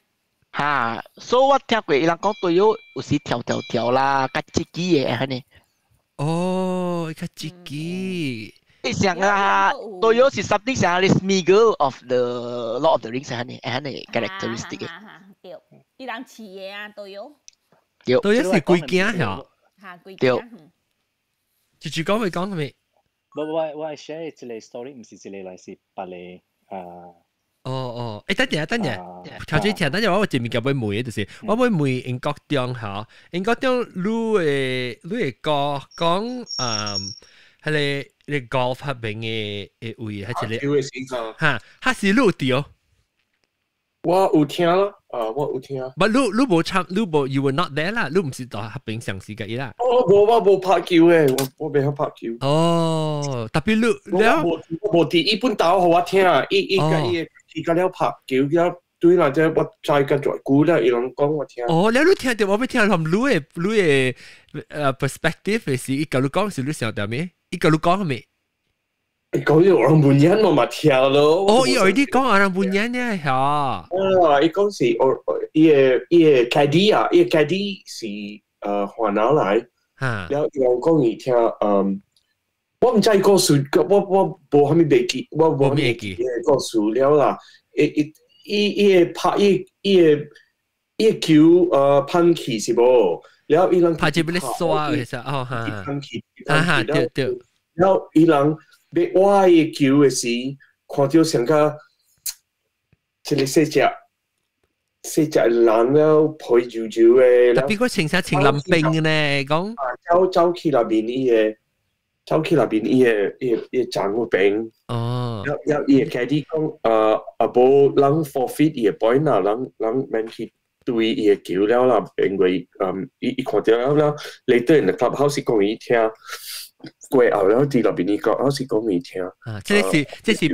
嚇，所以我聽過人講隊友有時跳啦，嗰自己嘢係呢。哦，嗰自己。想啊，Toyo 是 something 像你 Smeagol of the Lord of the Rings 係你 characteristic 嘅。對，伊人似嘅啊，Toyo。Toyo 是貴驚嚇。嚇，貴驚。住講會講咩？我 share 一個 story， 唔是一個來是別個誒等陣，頭先聽，等陣我前面叫杯梅嘅，就是我杯梅英國中嚇，英國中你會講係你 golf 嗰邊嘅位，係一個嚇，係是路掉。我有聽啦，我有聽。不，你冇參，你冇 you were not there 啦，你唔是在嗰邊嘗試嘅啦。我冇拍球嘅，我未拍球。哦，特別你我第一本打給我聽啊，伊個了拍球了，對啦，即我再跟在估啦，伊人講我聽。哦，你聽到我未聽到你嘅perspective 係是伊個你講是你想點咩？伊個你講係咩？講咗orang bunyan 我咪跳咯。哦，伊already 講orang bunyan 呢嚇。伊講是伊個 caddy 啊，伊個 caddy 是華南來。嚇。แล้ว伊講伊聽我唔知個數，我冇蝦米記記，我冇記記個數了啦。伊拍伊個球噴氣是冇，แล้ว伊人拍住俾你刷其實哦嚇。噴氣。對。แล้ว伊人。你挖嘅球嘅時，看到成個一個細隻人了陪住住嘅。特別個青色青林冰呢，講。走去那邊伊個站個邊。哦。伊個佢哋講冇人 forfeit 伊個 point 啦，人免去對伊個球了啦，因為伊看到了，你對人哋 clubhouse 講伊聽。過後了，啲那邊呢個好似講未聽。即係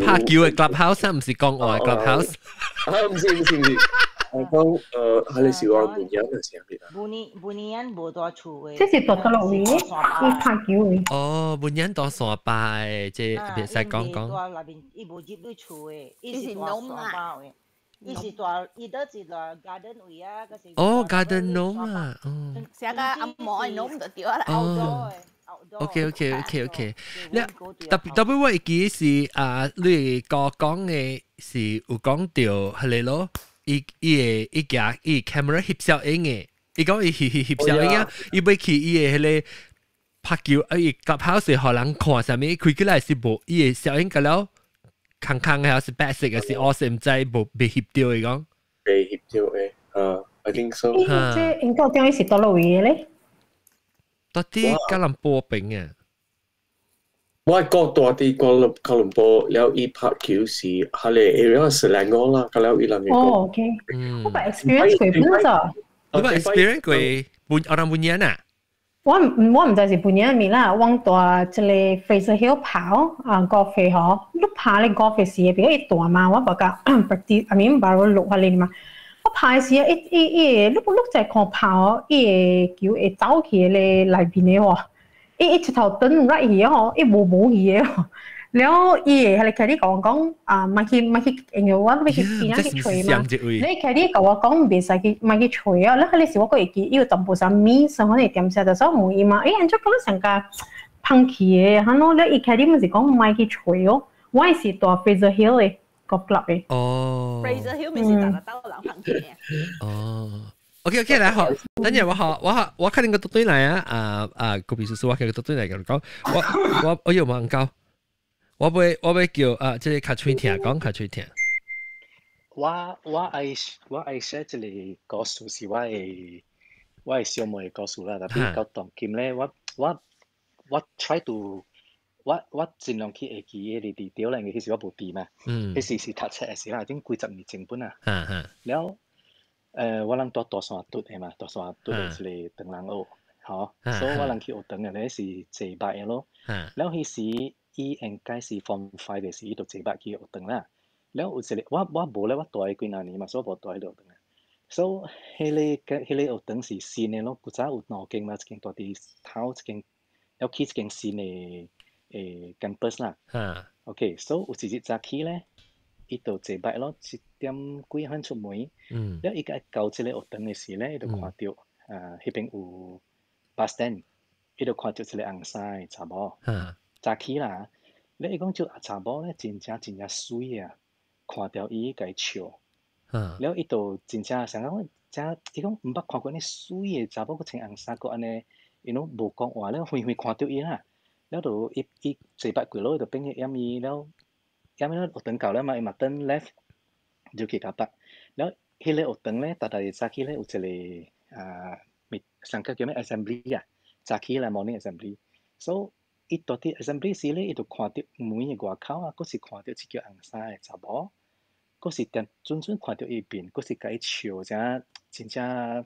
拍球嘅 clubhouse，唔是講我嘅 clubhouse。唔是。我講係你是話本人嘅上邊啊。本人冇多處嘅。即係多得落位，你拍球嘅。哦，本人多傻拜，即係別使講。那邊伊冇接到處嘅，伊是多傻包嘅。伊是大，伊都是大 garden 位啊，嗰時。哦 ，garden gnome 啊，成個阿毛嘅 gnome 就掉啦。哦。OK，你特別我記是你講嘅是有講到係你咯，伊架camera 翕攝影嘅，伊講伊翕攝影啊，伊要去伊嘅迄個拍球，伊clubhouse互人看啥物，開起來是無伊嘅攝影個了，空嘅還是白色嘅，是我是唔知無被翕到嘅講。被翕到嘅，I think so。即應該點樣是多落位嘅咧？到啲吉隆坡邊啊！我講到啲吉隆坡，แล้ว伊拍球是係你 area 是靚個啦，咁แล้ว伊人嘅。哦，OK，我把 experience 過本咋？你把 experience 過orang bunyan啊？我唔知是半年面啦，往大即係 Fraser Hill 跑golf 嗬，你跑你 golf 時比較大嘛，我把個 practice，I mean 把我錄下嚟嘛。我拍時你就係看跑，叫走起嚟內邊嘅喎，一頭等 right 嘢嗬，冇嘢喎。แล้ว係佢哋講咪去英語話咪去邊樣去吹嘛？你佢哋講我講唔別使去咪去吹啊！แล้ว佢哋時我個嘢要全部上面上可能點寫就所以冇嘢嘛？人家講得成個 punky 嘅，嚇咯！แล้ว佢哋咪是講咪去吹哦，我係是到 Fraser Hill 嘅個 club 嘅。哦 ，Fraser Hill 咪是大家都兩 punky 嘅。哦。OK， 嚟好，等陣我看你個讀對嚟啊！個別叔叔我看個讀對嚟咁講，我有冇教？我要叫即係卡吹聽講卡吹聽。我愛寫即係故事是我係小妹嘅故事啦，但係到當今咧，我 try to 我盡量去會記嘅啲 detail 咧，其實我冇記嘛。嗰時是讀冊嘅時候，已經幾十年前本啊。แล้ว我能多數讀係嘛，多數讀嘅即係等人學，嚇，所以我能去學等嘅咧是400嘅咯。แล้ว嗰時伊應該是 Form 5嘅時，伊讀400幾學堂啦。แล้ว有一個我無咧，我大幾廿年嘛，所以無大喺度學堂啊。所以迄個學堂是新嘅咯，古早有兩間嘛，一間大啲頭，一間要起一間新嘅campus 啦。OK， 所以有一日早起咧，伊讀400咯，1點幾分出門。แล้ว伊個到即個學堂嘅時咧，伊就看到迄邊有 bus stand，伊就看到一個紅衫查某。早起啦，你講做查某咧，真正水啊，看到伊個笑，แล้ว伊度真正想講，真伊講唔捌看過呢水嘅查某個穿紅衫個安尼，you know 無講話了，會看到伊啦，แล้ว度伊嘴巴攰咯，就變去飲伊แล้ว了學等夠啦嘛，伊嘛等 left 就去夾白，แล้ว迄個學等咧，大早起咧有一個上課叫咩 assembly 啊，早起啦 morning assembly，so 伊到啲 assembly 時咧，伊就看到門嘅外口啊，嗰時看到一個紅衫嘅查某。嗰時準看到伊邊，嗰時甲伊笑真正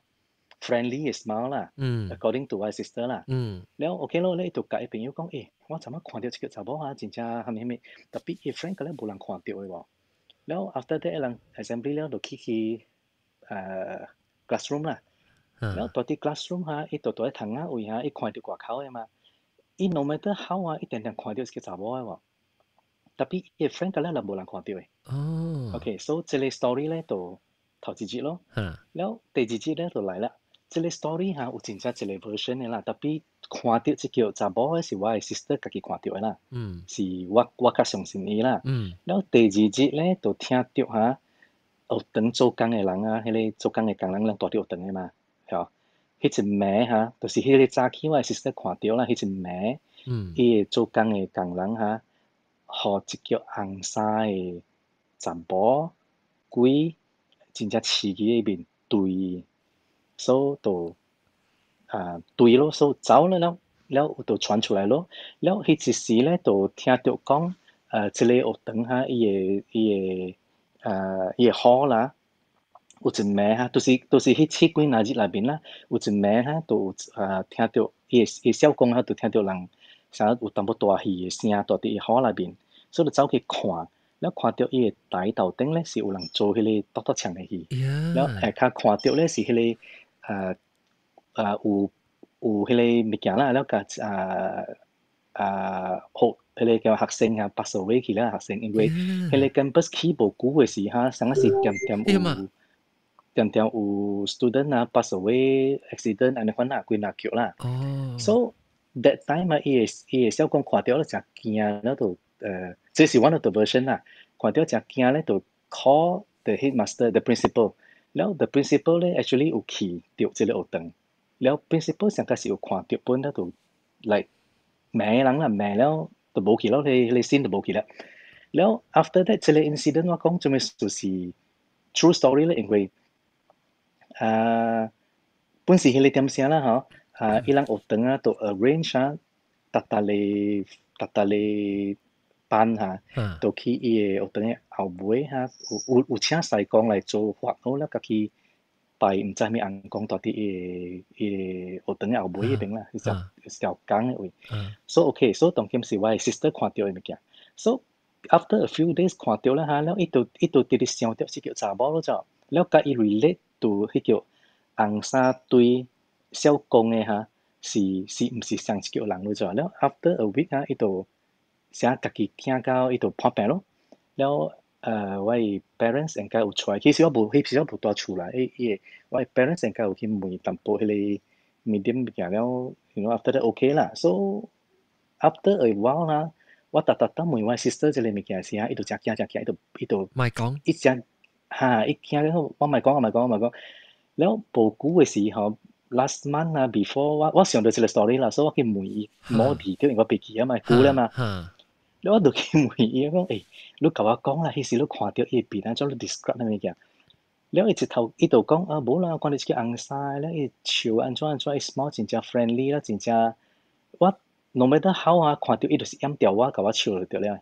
friendly 嘅 smile 啦。according to my sister 啦。แล้ว OK 咯，你就甲伊朋友講，我昨晚看到一個查某啊，真正係咪？特別伊 friend 個咧無人看到嘅喎。แล้ว after that 人 assembly แล้ว就去classroom 啦。แล้ว到啲 classroom 嚇，伊到喺堂啊位嚇，伊看到外口嘅嘛。伊 no matter how 啊，伊定定看到一個查某嘅喎。特別伊 friend 個咧就無人看到嘅。OK， so 這個 story 咧就頭一節咯，แล้ว第二節咧就嚟啦。這個 story 嚇有真正一個 version 嘅啦，特別看到即叫查某嘅是我嘅 sister 家己看到嘅啦，是我較相信伊啦。แล้ว第二節咧就聽到嚇學堂做工嘅人啊，迄個做工嘅工人大啲學堂嘅嘛，係迄隻名嚇，就是迄個早起我嘅 sister 看到啦，迄隻名，伊做工嘅工人嚇，學即叫紅衫嘅。查甫鬼真正刺激嗰邊對，所以就對咯，所以走了就傳出來咯。แล้ว迄一時咧就聽到講即個學堂嚇，伊個好啦，有一名嚇，就是迄七幾那日內邊啦，有一名嚇就聽到伊小公嚇就聽到人想有淡薄大戲嘅聲，到啲好內邊，所以就走去看。แล้ว看到伊個台頭頂咧是有人做迄個多搶嘅戲，แล้ว下骹看到咧是迄個有迄個物件啦，แล้ว甲學迄個叫學生啊 pass away 去啦學生，因為迄個 campus 起無久嘅時嚇，上一時點有 student 啊 pass away accident 安尼款啦，幾若橋啦。So that time 啊，伊個小公看到咧真驚，แล้ว就這是 one of the version 啦。看到真驚咧，就 call the headmaster, the principal。แล้ว the principal 咧 actually 有去到這個學堂，แล้ว principal 上個是有看到本咧，就 like 罵人啦，罵了就冇去咯，你先就冇去啦。แล้ว after that 這個 incident 我講做咩就是 true story 咧，因為本時迄個點聲啦，伊人學堂啊，就 arrange 啊，特例班嚇，就去伊個學堂嘅後尾嚇，有請西公來做法咯，แล้ว家己拜唔知咩人講到啲學堂嘅後尾嗰邊啦，條江嘅位。So OK， so 當今是我 sister 看到嘅物件。So after a few days 看到啦嚇，แล้ว伊度直直想到是叫查某咯就，แล้ว甲伊 relate to 迄叫紅衫對小公嘅嚇，是唔是上一叫人咯就，แล้ว after a week 嚇，伊度寫家己聽到伊度破病咯，แล้ว我 parents 應該有出來，其實我無多出來，我 parents 應該有去問淡薄迄個 medium 物件了 ，you know after that OK 啦。So after a while 啦，我特問我 sister 這個物件時啊，伊度真驚，伊度咪講，伊真伊驚了，我咪講，แล้ว無久嘅時候 last month 啊 before 我想到這個 story 啦，所以我去問伊冇detail，因為我記記啊嘛，久啦嘛。แล้ว我就去問伊講，你甲我講啦，迄時你看到伊邊啊，做你 describe 咩物件？แล้ว伊就講無啦，看到一個紅衫咧，伊笑安怎，伊 smile 真正 friendly 啦，真正我 no matter how 啊，看到伊就是掩掉我，甲我笑就對了。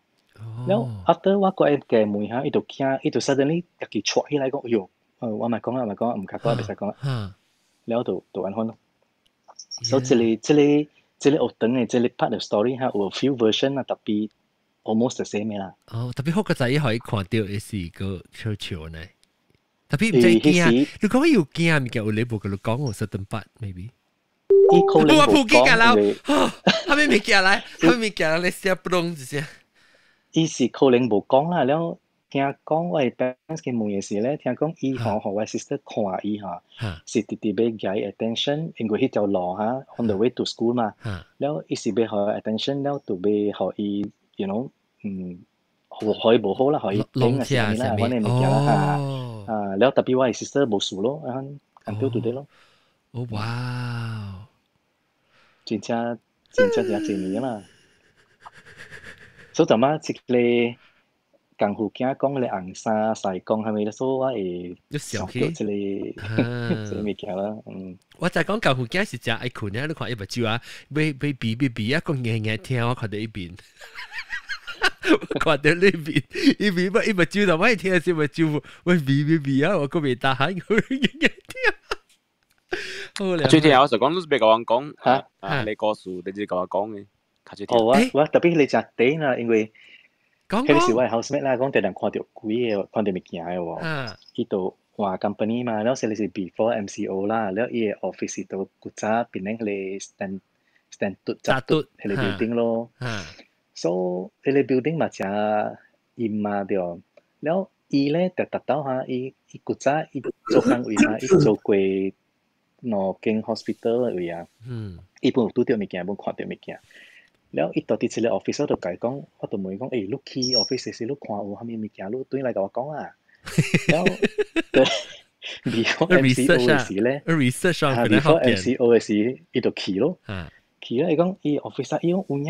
แล้ว after 我過嚟嘅問下，伊就驚，伊就 suddenly 家己戳起來講，喲，我咪講，唔甲講，袂使講啦。แล้ว就安款咯。所以這個學堂嘅這個 part of story 嚇有 few version 啊，特別。almost the same 啦。特別好個仔可以看到嘅是個笑呢。特別唔使驚，你講要驚，物件有你無個你講我 certain part maybe。我冇驚㗎啦，係咪物件來？你寫不動一些。伊是可能無講啦，แล้ว聽講我係 parents 嘅問嘅時咧，聽講伊學我 sister 看伊嚇，是直直要給 attention，因為迄條路嚇 on the way to school 嘛，แล้ว伊是要學 attention，แล้ว就要學伊。You know 可以冇好啦，可以頂嘅時候啦，我哋咪叫啦แล้ว特別我係 sister 冇數咯，until today 咯。哦哇！真正正正年啦。所以就嘛，即個江湖驚講你紅衫曬講係咪咧？所以我會想到即個物件啦。我就講江湖驚是只愛困啊！你看一目睭啊，被比啊，講硬聽我看到一邊。看到呢邊，一目睭就咪聽先目睭，喂比啊！我個未打喊，佢硬聽。最聽我就講都係講嚇，你個數你自己講嘅。我特別你只頂啦，因為嗰時我係 housemate 啦，講第人看到鬼看到物件嘅喎，呢度話 company 嘛，แล้ว係 before MCO 啦，แล้ว依個 office 度กุจ้าเป็นนั่งเลย stand ตุ๊ด係เลย building 咯，so 係เลย building มาจะอิมมาเดียวแล้วอี咧แต่ตัด到嚇อีกุจ้าอี做工位嘛，อี做過นอ經 hospital 位啊，อี本拄到物件，本看到物件。แล้วอีตัวที่เซลล์ office 度講講，我度問講，ลูกคีย์ office 時ลูก看有蝦米物件，ลูก對嚟甲我講啊。แล้ว before MCO 嘅時咧 ，before MCO 嘅時，伊度คีย์咯，คีย์咧，伊講伊 office 啊，伊講有影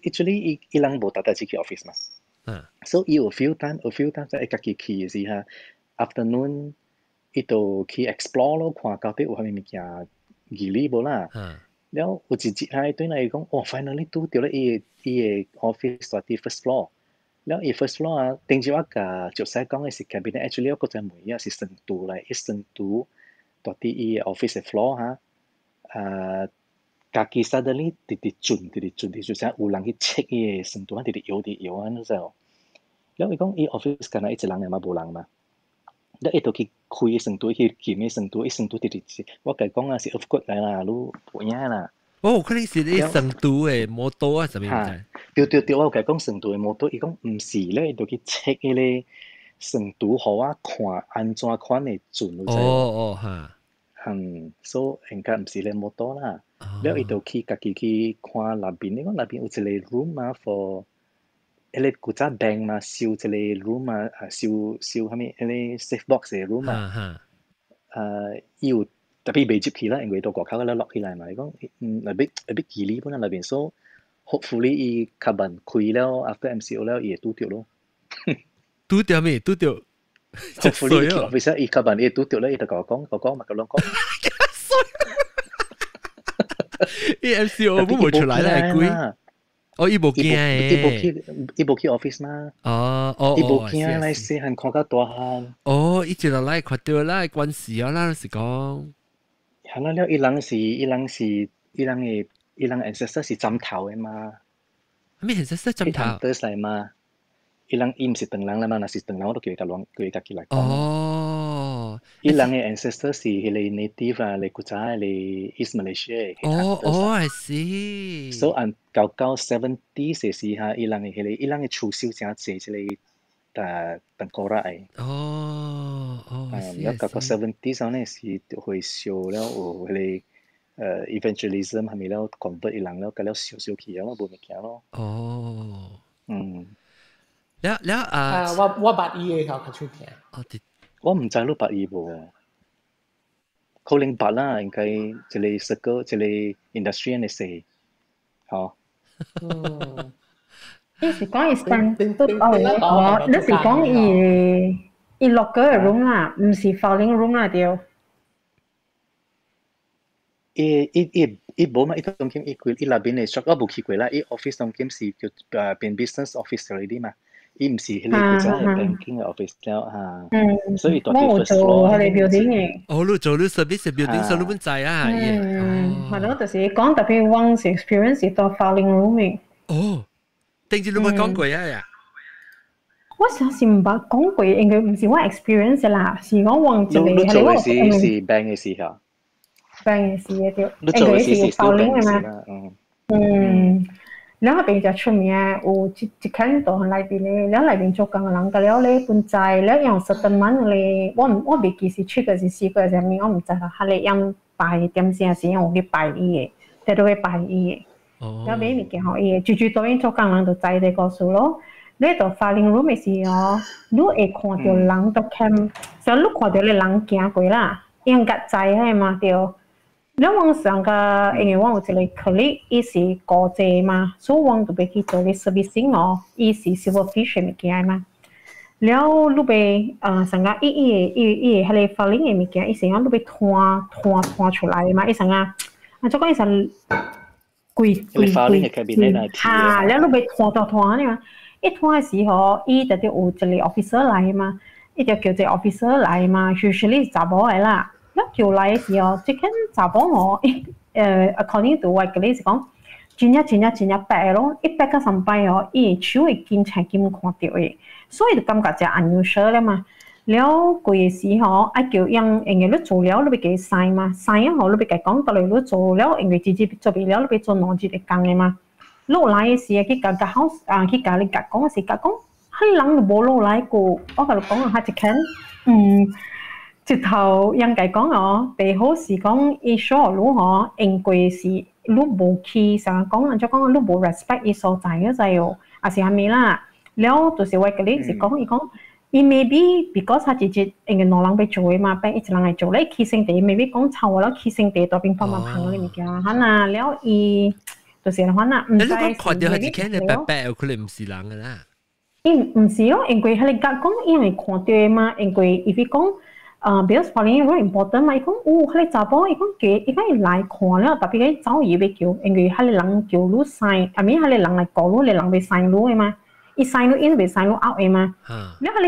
，actually 伊人無特登去 office 嘛。so 伊有 few time 在家己去嘅時嚇 ，afternoon 伊度去 explore 咯，看到底有蝦米物件，義理無啦。แล้วอุจิจิให้ตัวไหนก็โอ้ finally ตู้เดียวแล้วอี office ตัวที่ first floor แล้วอี first floor อ่ะจริงๆว่ากับจุดใช้กล้องไอ้สิ cabinet actually ก็จะเหมือนสิซึ่งตู้เลยอีซึ่งตู้ตัวที่อี office floor ฮะกากี suddenly ติดจุดใช้อุลังที่เช็คอีซึ่งตู้ที่有啊นั่นสิแล้วอีกอี office กันนะอีจะหลังเนี่ยมาบูหลังมาแล้วไอ้ตัวที่คุยสิ่งตัวที่กินไม่สิ่งตัวไอ้สิ่งตัวที่ดิว่าไก่ก้องอ่ะสิ of course 嚟啦รู้ปวดแย่啦哦可能是啲成都嘅摩托啊什麼嘢對我ไก่ก้อง成都嘅摩托伊講唔是咧伊度去 check 迄個成都好啊看安怎款嘅準哦哈so 應該唔是咧摩托啦แล้ว伊度去家己去看那邊你講那邊有一個 room 啊 for迄個古早 bank 嘛，收一個 room 嘛，收蝦米？迄個 safe box 嘅 room 嘛，伊有特別未接起啦，因為到國口咧落起來嘛，伊講a bit 距離本來那邊，所以 hopefully 伊較慢開了 ，after MCO 了伊會拄着咯。拄着咩？拄着。hopefully officer 伊較慢伊會拄着咧，伊就講咪咁樣講。伊 MCO 都冇出來咧，貴。哦，伊無驚誒，伊無去 office 嘛？伊無驚來細漢看到大漢。哦，伊就來看到啦，關係啊啦，是講。係啦，了伊人嘅 ancestor 是針頭嘅嘛？咩 ancestor 針頭？得嚟嘛？伊唔是長人啦嘛，若是長人我都叫佢家己來講。哦，伊人嘅 ancestor 是迄個 native 啊，嚟古早嚟 East Malaysia 哦 ，I see。所以按到70嘅時下，伊人嘅厝燒真濟，即個當高啦誒。แล้ว到70時候呢是會燒了有迄個evangelism 係咪了 convert 伊人了，咁了燒起了冇物件咯。哦。แล้วว่าบัตรอีเขาช่วยเพียง我唔知道บัตรอี喎可能บัตร啦應該一個 circle 一個 industry 嘅事好你是講伊 stand 哦你是講伊 locker room 啦唔是 filing room 啦對伊冇嘛伊當兼伊那邊嘅 shop 我冇去過啦伊 office 當兼是叫變 business office already 嘛伊唔是迄個古早嘅 banking 嘅 office 了嚇，所以到啲 first floor 係你 building 嘅。哦，你做你 service building，所以你本在啊。係咯，就是講特別 once experience 係到 filing room 嘅。哦，定住你冇講過啊呀？我想是唔捌講過，應該唔是我 experience 啦，是講往一個係你做嘅是 bank 嘅事嚇。bank 嘅事嘅對，你做嘅是 filing 嘅嘛。แล้วเขาเป็นจะชุมเนี่ยโอ้จิตขั้นต่ออะไรไปเลยแล้วอะไรเป็นโจกังหลังกันแล้วเลยปุ่นใจแล้วอย่างสตันมันเลยว่าเบกี้สิชื่อก็สิสี่ก็จะมีอ้อมใจละเขาเลยยังไปเต็มเสียสิยังได้ไปอีแต่ด้วยไปอี แล้ว俾物件可以，住當然做工人就知你個數咯。你到 filing room 嘅時候，你會看到人都 cam， 所以你看到你人行過啦，應該知係嘛對。你往上個，因為我有一個 colleague， 伊是國際嘛，所以我就俾佢做啲 servicing 哦，伊是 silverfish 嘅物件嘛。แล้วลูกไปสังกัดอีให้เลย filing 嘅物件，伊成日ลูกไป拖出來嘛，伊成日就講伊成貴，แล้วลูกไป拖呢嘛，一拖嘅時候，伊就有一個 officer 來嘛，伊就叫隻 officer 來嘛 ，usually 查某嚟啦，แล้ว叫嚟嘅時候，即間查某我according to 我嘅意思講，真係白咯，一白個上擺哦，伊手會見看到嘅。所以就感覺就 unusual 啦嘛，แล้ว嗰陣時候愛叫人因為你做了你俾佢 sign 嘛 ，sign 後你俾佢講到嚟你做了，因為自己做完了你俾做兩日嘅工嘅嘛，落來嘅時佢講好佢講你講嘅時講，係人都冇落來過，我同你講啊，佢就直頭人哋講哦，第好是講伊所如何，因為是你冇去成日講，人就講你冇 respect 伊所在嘅就係，還是係咪啦？แล้วตัวเสียไว้ก็เลยสิ講伊講伊 maybe because 他自己因為兩人被做嘛，變一人嚟做咧，起性地 maybe 講臭แล้ว起性地ตัว邊方面行嗰啲物件，嚇嗱แล้ว伊ตัวเสีย啦，嗱唔知。你講看到佢自己係白白，佢哋唔是人㗎啦。伊唔是咯，因為佢哋講因為看到嘛，因為伊講because filing very important 嘛，伊講佢哋查甫伊講佢伊講來看了，特別佢走伊要叫，因為佢哋人叫你 sign，阿咪佢哋人嚟告你，你人被 sign 你嘅嘛。伊 sign 你 in 被 sign 你 out 嘅嘛，แล้ว佢哋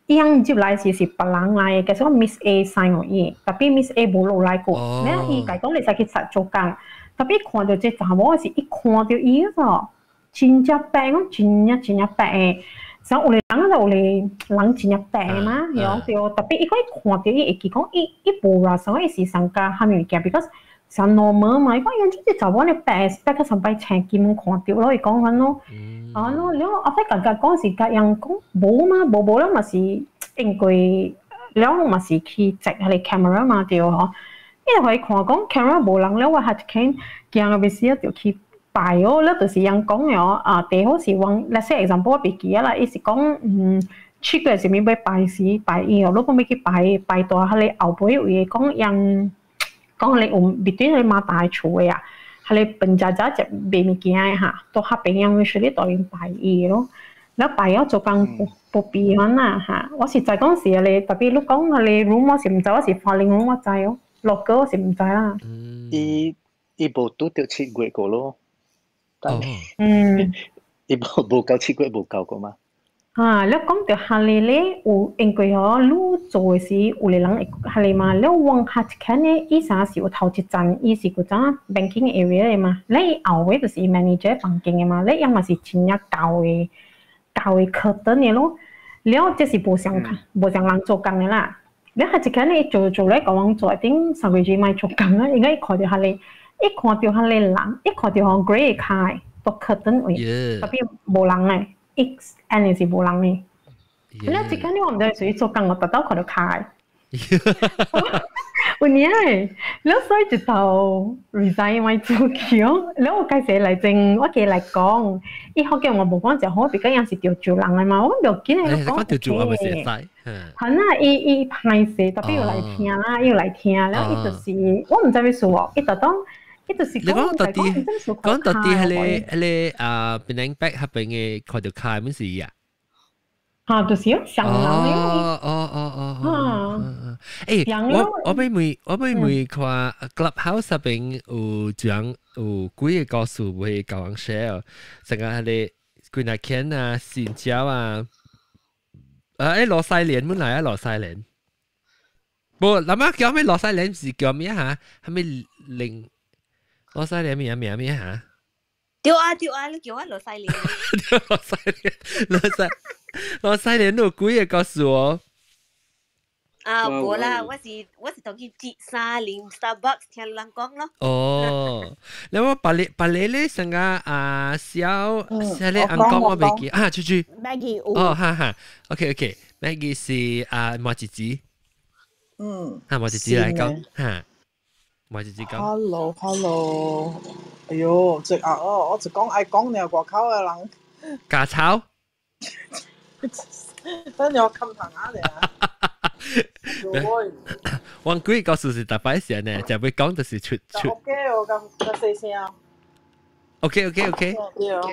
樣接來是別人來嘅，其實我 Miss A sign 我伊，特別 Miss A 冇落來過，แล้ว伊講你使去實做工，特別看到隻查某是一看到伊個，真正白，講真正白嘅，所以有啲人就有啲人真正白嘛，有對，特別伊講看到伊會記講伊無話，所以是上加蝦米物件 ，because 上 normal 嘛，伊講樣即係查某你白個上擺青金看到咯，伊講緊咯。咯，แล้ว阿飛感覺嗰時隔人講冇嘛，冇啦，咪是因為แล้ว咪是去直係 camera 嘛對嗬，因為佢看講 camera 冇人，แล้ว我係見見個別時就去擺哦，แล้ว就是人講咗第好是往 let's say example 我別記啦，意思講出個係咪要擺時擺伊哦，如果咪去擺到係你後背位講人講你用別端你馬大厝嘅啊。係你本家就俾物件嚇，都係俾人去處理到人擺伊咯。แล้ว擺咗做工不必可能嚇，我是在講時你特別你講係你 room 我是唔知，我是filing room 我知哦，落個我是唔知啦。伊無拄到7月個咯，但伊無夠7月無夠個嘛。แล้ว講到係你咧，有因為你做嘅時有啲人係你嘛，แล้ว往下睇咧，伊啥是有頭一站，伊是嗰種 banking area 嘅嘛，你後尾就是 manager 房間嘅嘛，你因為是真正教嘅curtain嘅咯，แล้ว即是無上人做工嘅啦，แล้ว下一睇咧做咧講做一定3個月咪做工啦，應該看到係你，一看到係你人，一看到係 grey 開到 curtain 位，特別冇人嘅。X N 是冇人嘅，แล้ว即刻呢我唔知屬於做工，我特登看到開，有年誒，แล้ว所以就到 resign 咪做橋，แล้ว我介紹嚟正，我記嚟講，以後嘅我冇講就好，比較有時調做人嘅嘛，我就見你講調做係咪寫晒？係啦，伊派寫特別要嚟聽啦，要嚟聽，แล้ว伊就是我唔知咩數喎，伊特登。你講到底係你變 back 合併嘅佢條卡咩事啊？嚇，就是有上樓我俾每看 clubhouse 入邊有講有幾個故事會教人 share， 成個係你幾日見啊、善招啊，羅西蓮本來羅西蓮，冇諗下叫咩羅西蓮是叫咩嚇？係咪零？羅西蓮咩嚇？對啊，你叫我羅西蓮。羅西蓮都幾個故事哦。冇啦，我是同佢接沙連 Starbucks 聽人講咯。哦，你話白你咧成個小你安講我未記啊，豬 Maggie 哦，哈 ，OK Maggie 是莫姐姐，莫姐姐嚟講嚇。莫姐姐講 ，Hello，哎呦，即我就講愛講你外口嘅人。假炒。等我冚棚下嚟啊！我估個事是大擺時呢，就會講就是出。OK， 我咁細聲。OK。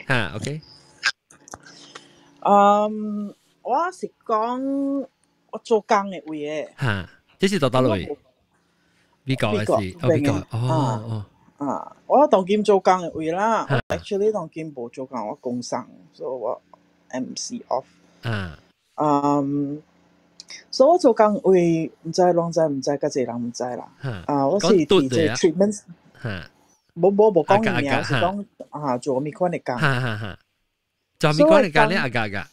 嚇 OK。我是講我做工嘅位嘅。嚇，這是到哪裡？美國嘅事，美國。我當今做工嘅位啦。Actually 當今冇做工，我工商，所以我 MC off。所以我做工位唔知啷知唔知，嗰隻人唔知啦。我是啲即 treatment， 冇講嘢名，是講做咩款嘅工。做咩款嘅工咧？㗎。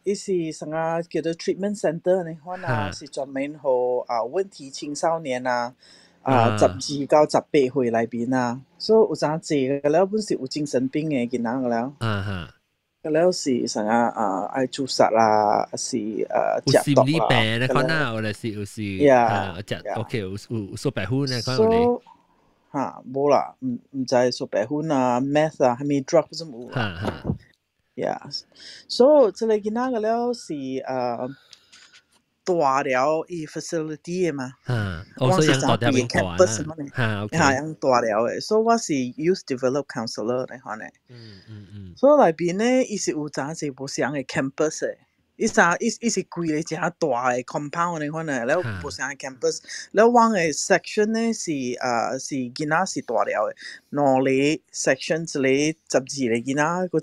伊是什麼叫做 treatment center 呢？可能是專門給問題青少年啊，12到18歲裏邊啊，所以有陣濟嘅了，本是有精神病嘅囡仔嘅了。嘅了是什麼愛自殺啦，是有心理病咧，可能或者是有OK 有數白粉咧，可能有冇啦，唔知數白粉啊 ，meth 啊，係咪 drug 都冇啦。所以這個囡仔嘅了是大了伊 facility 嘅嘛，我是大了嘅 campus 嘛咧，樣大了嘅，所以我是 youth develop counselor 嚟可能，所以裏邊咧伊是有陣時無相嘅 campus 嘅，伊是規個正大嘅 compound 嚟可能，แล้ว無相嘅 campus，แล้ว我嘅 section 咧是囡仔是大了嘅，兩個 section 一個12個囡仔，嗰一個12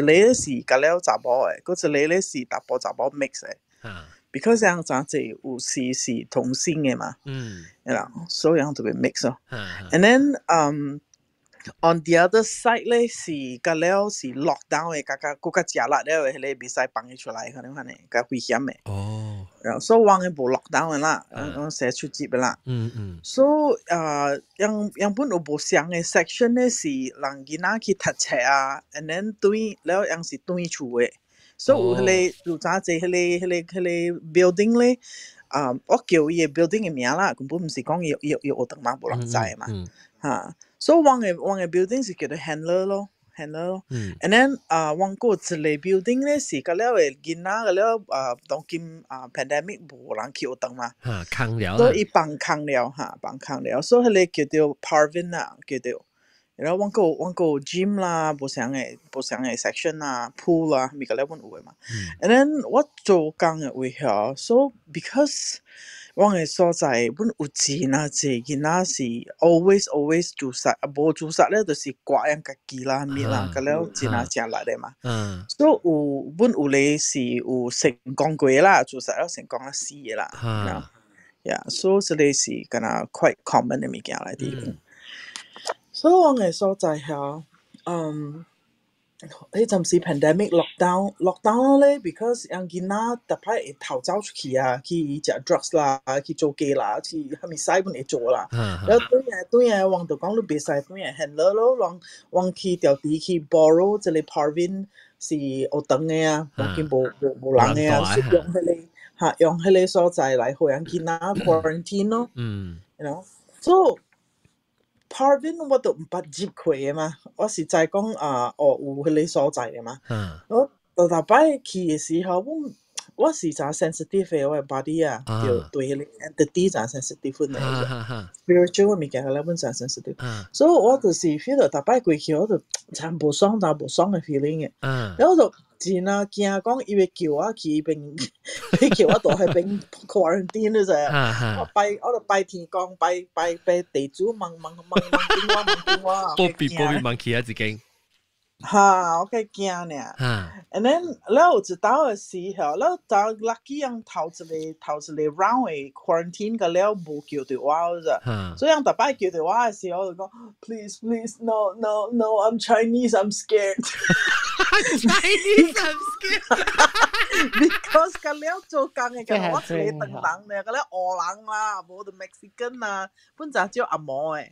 個，一個是甲了查某嘅，嗰一個咧是查甫 mix 嘅。because 樣陣時有時是同性嘅嘛，所以樣就會 mix 咯。And then on the other side 咧是甲了是 lockdown 嘅，嗰個食辣了嘅，你袂使放伊出來，可能較危險嘅。所以我嘅無 lockdown 嘅啦，我寫出節嘅啦。所以樣本有無相嘅 section 咧是人囡仔去讀冊啊 ，and then 對了樣是對厝嘅。所以有有陣時迄個 building 咧，我叫伊個 building 嘅名啦，根本唔是講要學堂嘛，無人知嘛，所以我嘅 building 是叫做 handler 咯 ，and then 我個一個 building 咧是甲了嘅囡仔甲了當今pandemic 無人去學堂嘛，所以伊放空了，所以迄個叫做 Parvin 啊，叫做。然後我個 gym 啦，無相嘅 section 啦 ，pool 啦，咪個咧揾有嘅嘛。And then 我做工嘅位嚇 ，so because 我嘅所在本有錢啊，即囡仔是 always 自殺，無自殺咧就是掛樣家己啦，咪啦，個了錢啊正嚟嘅嘛。所以有咧是有成功過啦，自殺了成功了死嘅啦。所以這類是敢若 quite common 嘅物件嚟啲。所以我嘅所在係迄陣時 pandemic lockdown 咧 ，because 樣囡仔特派會逃走出去啊，去食 drugs 啦，去做雞啦，去係咪使本會做啦？然後對啊，我就講你別使對啊 handler 咯，我去調啲去 borrow 這個 Parvin 是學堂嘅啊，我見無人嘅啊，所以用迄個所在來互樣囡仔 quarantine 咯，you know， so Parvin 我都唔捌接佢嘅嘛，我是在講有迄個所在嘅嘛。我大擺去嘅時候，我是真 sensitive 嘅，我嘅 body 啊，就對迄個 entity 真 sensitive 嘅 ，spiritual 嘅物件咧本真 sensitive，所以我就是 feel 到大擺過去，我就真無爽嘅 feeling 嘅，然後就真啊驚講伊要叫我去邊，佢叫我到去邊 quarantine 咧就係，我就拜天公拜地主問我，波比問起啊自己。我計驚呢 ，and then แล้ว有一道嘅時候，แล้ว就 lucky 樣頭一個 round 嘅 quarantine 嘅了冇叫對我啫，所以樣大擺叫對我嘅時候，我就講 please no I'm Chinese I'm scared。Chinese I'm scared because 個了做工嘅個我係等人咧，個了荷人啦，冇就 Mexican 啦，本就叫阿毛嘅，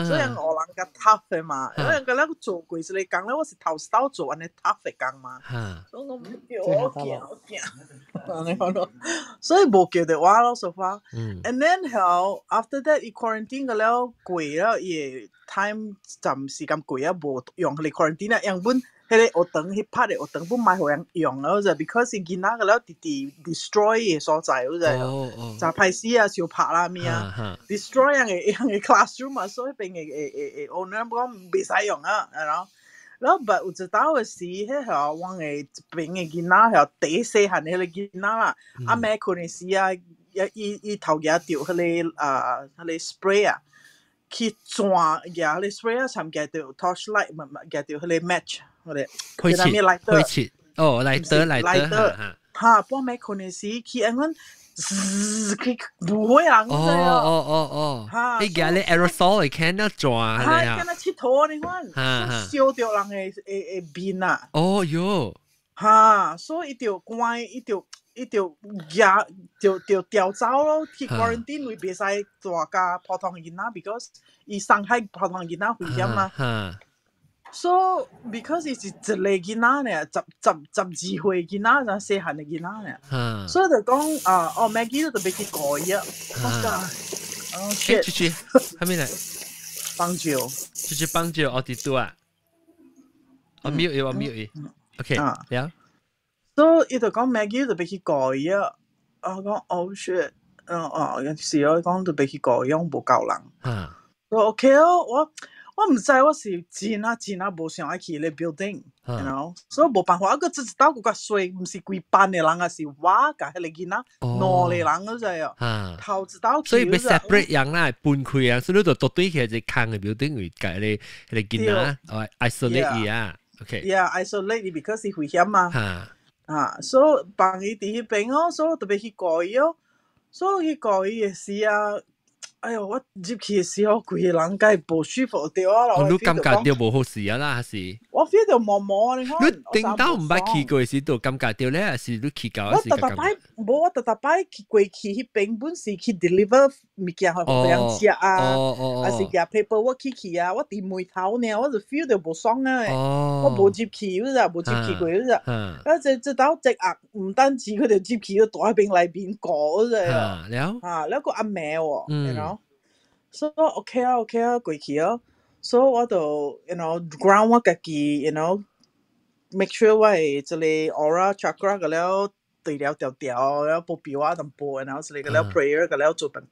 所以荷人個 tough 嘅嘛，因為個了做過是你講咧，我是頭手做安尼 tough 嘅工嘛，所以我唔叫我驚，你講咯，所以冇叫得話咯，so far。And then 後 after that，伊 quarantine 個了貴了，伊 time 暫時咁貴啊，冇用佢 quarantine 啊，樣本。佢哋學堂去拍嘅學堂本買好人用咯，就 because 見到個了destroy 嘅所在，好就就派死啊，小拍啦咩啊 ，destroy 樣嘅 classroom 啊，所以邊嘅owner 講唔俾使用啊，然後但有一道嘅事，迄個我嘅邊嘅見到係第細漢嘅見到啦，阿妹可能是啊，伊頭嘢掉佢個 spray 啊。去轉嘅，你 spray 啊，參加到 torchlight， 唔嘅到佢哋 match， 我哋開切，哦，嚟得，嚇，幫咩可能是去安咁，佢唔會人哦，你嘅你 aerosol 嚟看得轉，係，跟得切頭你看，燒掉人嘅邊啊，哦喲，嚇，所以一條關一條嘢就調走咯，去 quarantine 會別使做個普通人啦 ，because 伊傷害普通人啦危險嘛。So because 伊是一個人呢，12歲人啦，然後細漢嘅人啦，所以就講Maggie 都特別去改啊。Gigi， 係咪嚟？幫助，Gigi 幫助我哋做啊。我 mute，OK，呀。所以伊就講 Maggie 就俾佢改啊，我講 oh shit， 有時我講就俾佢改用冇夠人，我 OK 咯，我唔知我是真啊冇想愛去咧 building，you know， 所以冇辦法，我個只知道嗰個衰唔是規班嘅人啊，是我㗎迄個囡仔，攞嚟人嗰隻啊，頭知道。所以要 separate 人啦，分開人，所以你就對起係空嘅 building 會計你囡仔，isolate 伊啊 ，OK。Yeah，isolate 伊 because 係危險嘛。所以幫伊佇迄邊哦，所以特別去教伊哦，所以去教伊嘅時啊，哎呦，我入去嘅時候，規個人梗係無舒服掉啊！你感覺到無好事啊啦，還是？我 feel 到毛毛，你看。你頂到唔捌去過嘅時，都感覺到咧，還是你去過？我特擺，無我特擺去過去迄邊，本是去 deliver 物件互別人食啊，還是夾 paperwork 去啊，我佇門頭呢，我就 feel 到無爽啊！我無入去，嗰陣無入去過嗰陣，啊！這到隻鴨唔單止佢哋入去，都喺邊嚟邊過嗰陣，แล้ว個阿妹喎，you know，所以 OK 啊，過去啊。所以我就 you know ground 我自己 you know make sure 我係這裡 aura chakra 個了對了調了不比我淡薄，然後這裡個了 prayer 個了做笨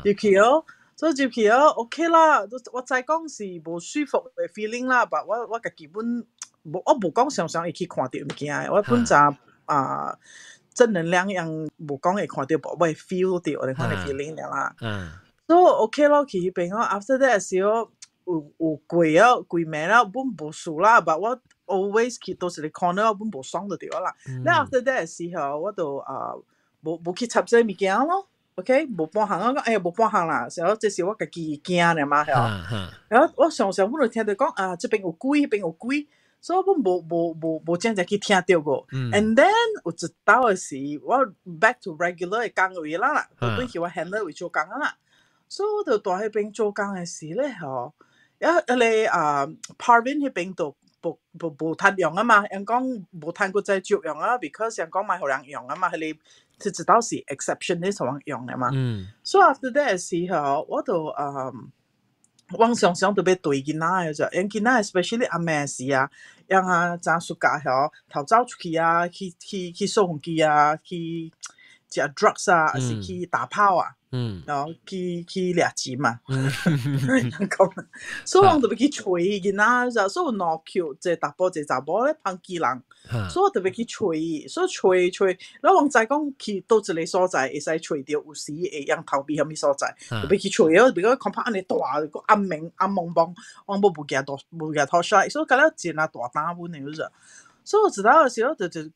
入去哦，所以入去哦 OK 啦，我再講是無舒服嘅 feeling 啦，但我自己本我無講常會去看到物件，我本就正能量樣無講會看到，我會 feel 到你看你 feeling 啦，所以 OK 咯，去迄邊哦 after that 時候。有貴啊，貴名啦，本無數啦，但我 always 去到一個 corner， 本無爽就對啦。你 after that 嘅時候，我就無去插這物件咯 ，OK， 無半行啊，哎呀無半行啦，然後這是我家己驚嘅嘛，然後我常常本來聽到講這邊有鬼，那邊有鬼，所以我本無真正去聽到過。And then 有一道嘅時，我 back to regular 嘅工位啦，本去我 handler 為做工啦，所以我就喺邊做工嘅時咧，Parvin 迄邊都無通用啊嘛，人講無通過再續用啊 ，because 人講買互人用啊嘛，佢知道是 exception 咧所用嘅嘛。所以 after that 嘅時候，我就我常常都要對囡仔嘅啫，因囡仔 especially 阿妹時啊，讓啊爭暑假嗬，頭走出去啊，去掃風機啊，去食 drugs 啊，還是去打炮啊。然後去掠錢嘛，所以我特別去吹囡仔，所以我鬧這大波這查某咧抨擊人，所以我特別去吹，所以吹，然後我再講去到一個所在會使吹到有時會用逃避什麼所在，特別去吹啊，比如講拍安尼大個暗暝暗濛濛，我無夾拖曬，所以搞了真啊大膽本嚟嗰，所以我知道嘅時候就行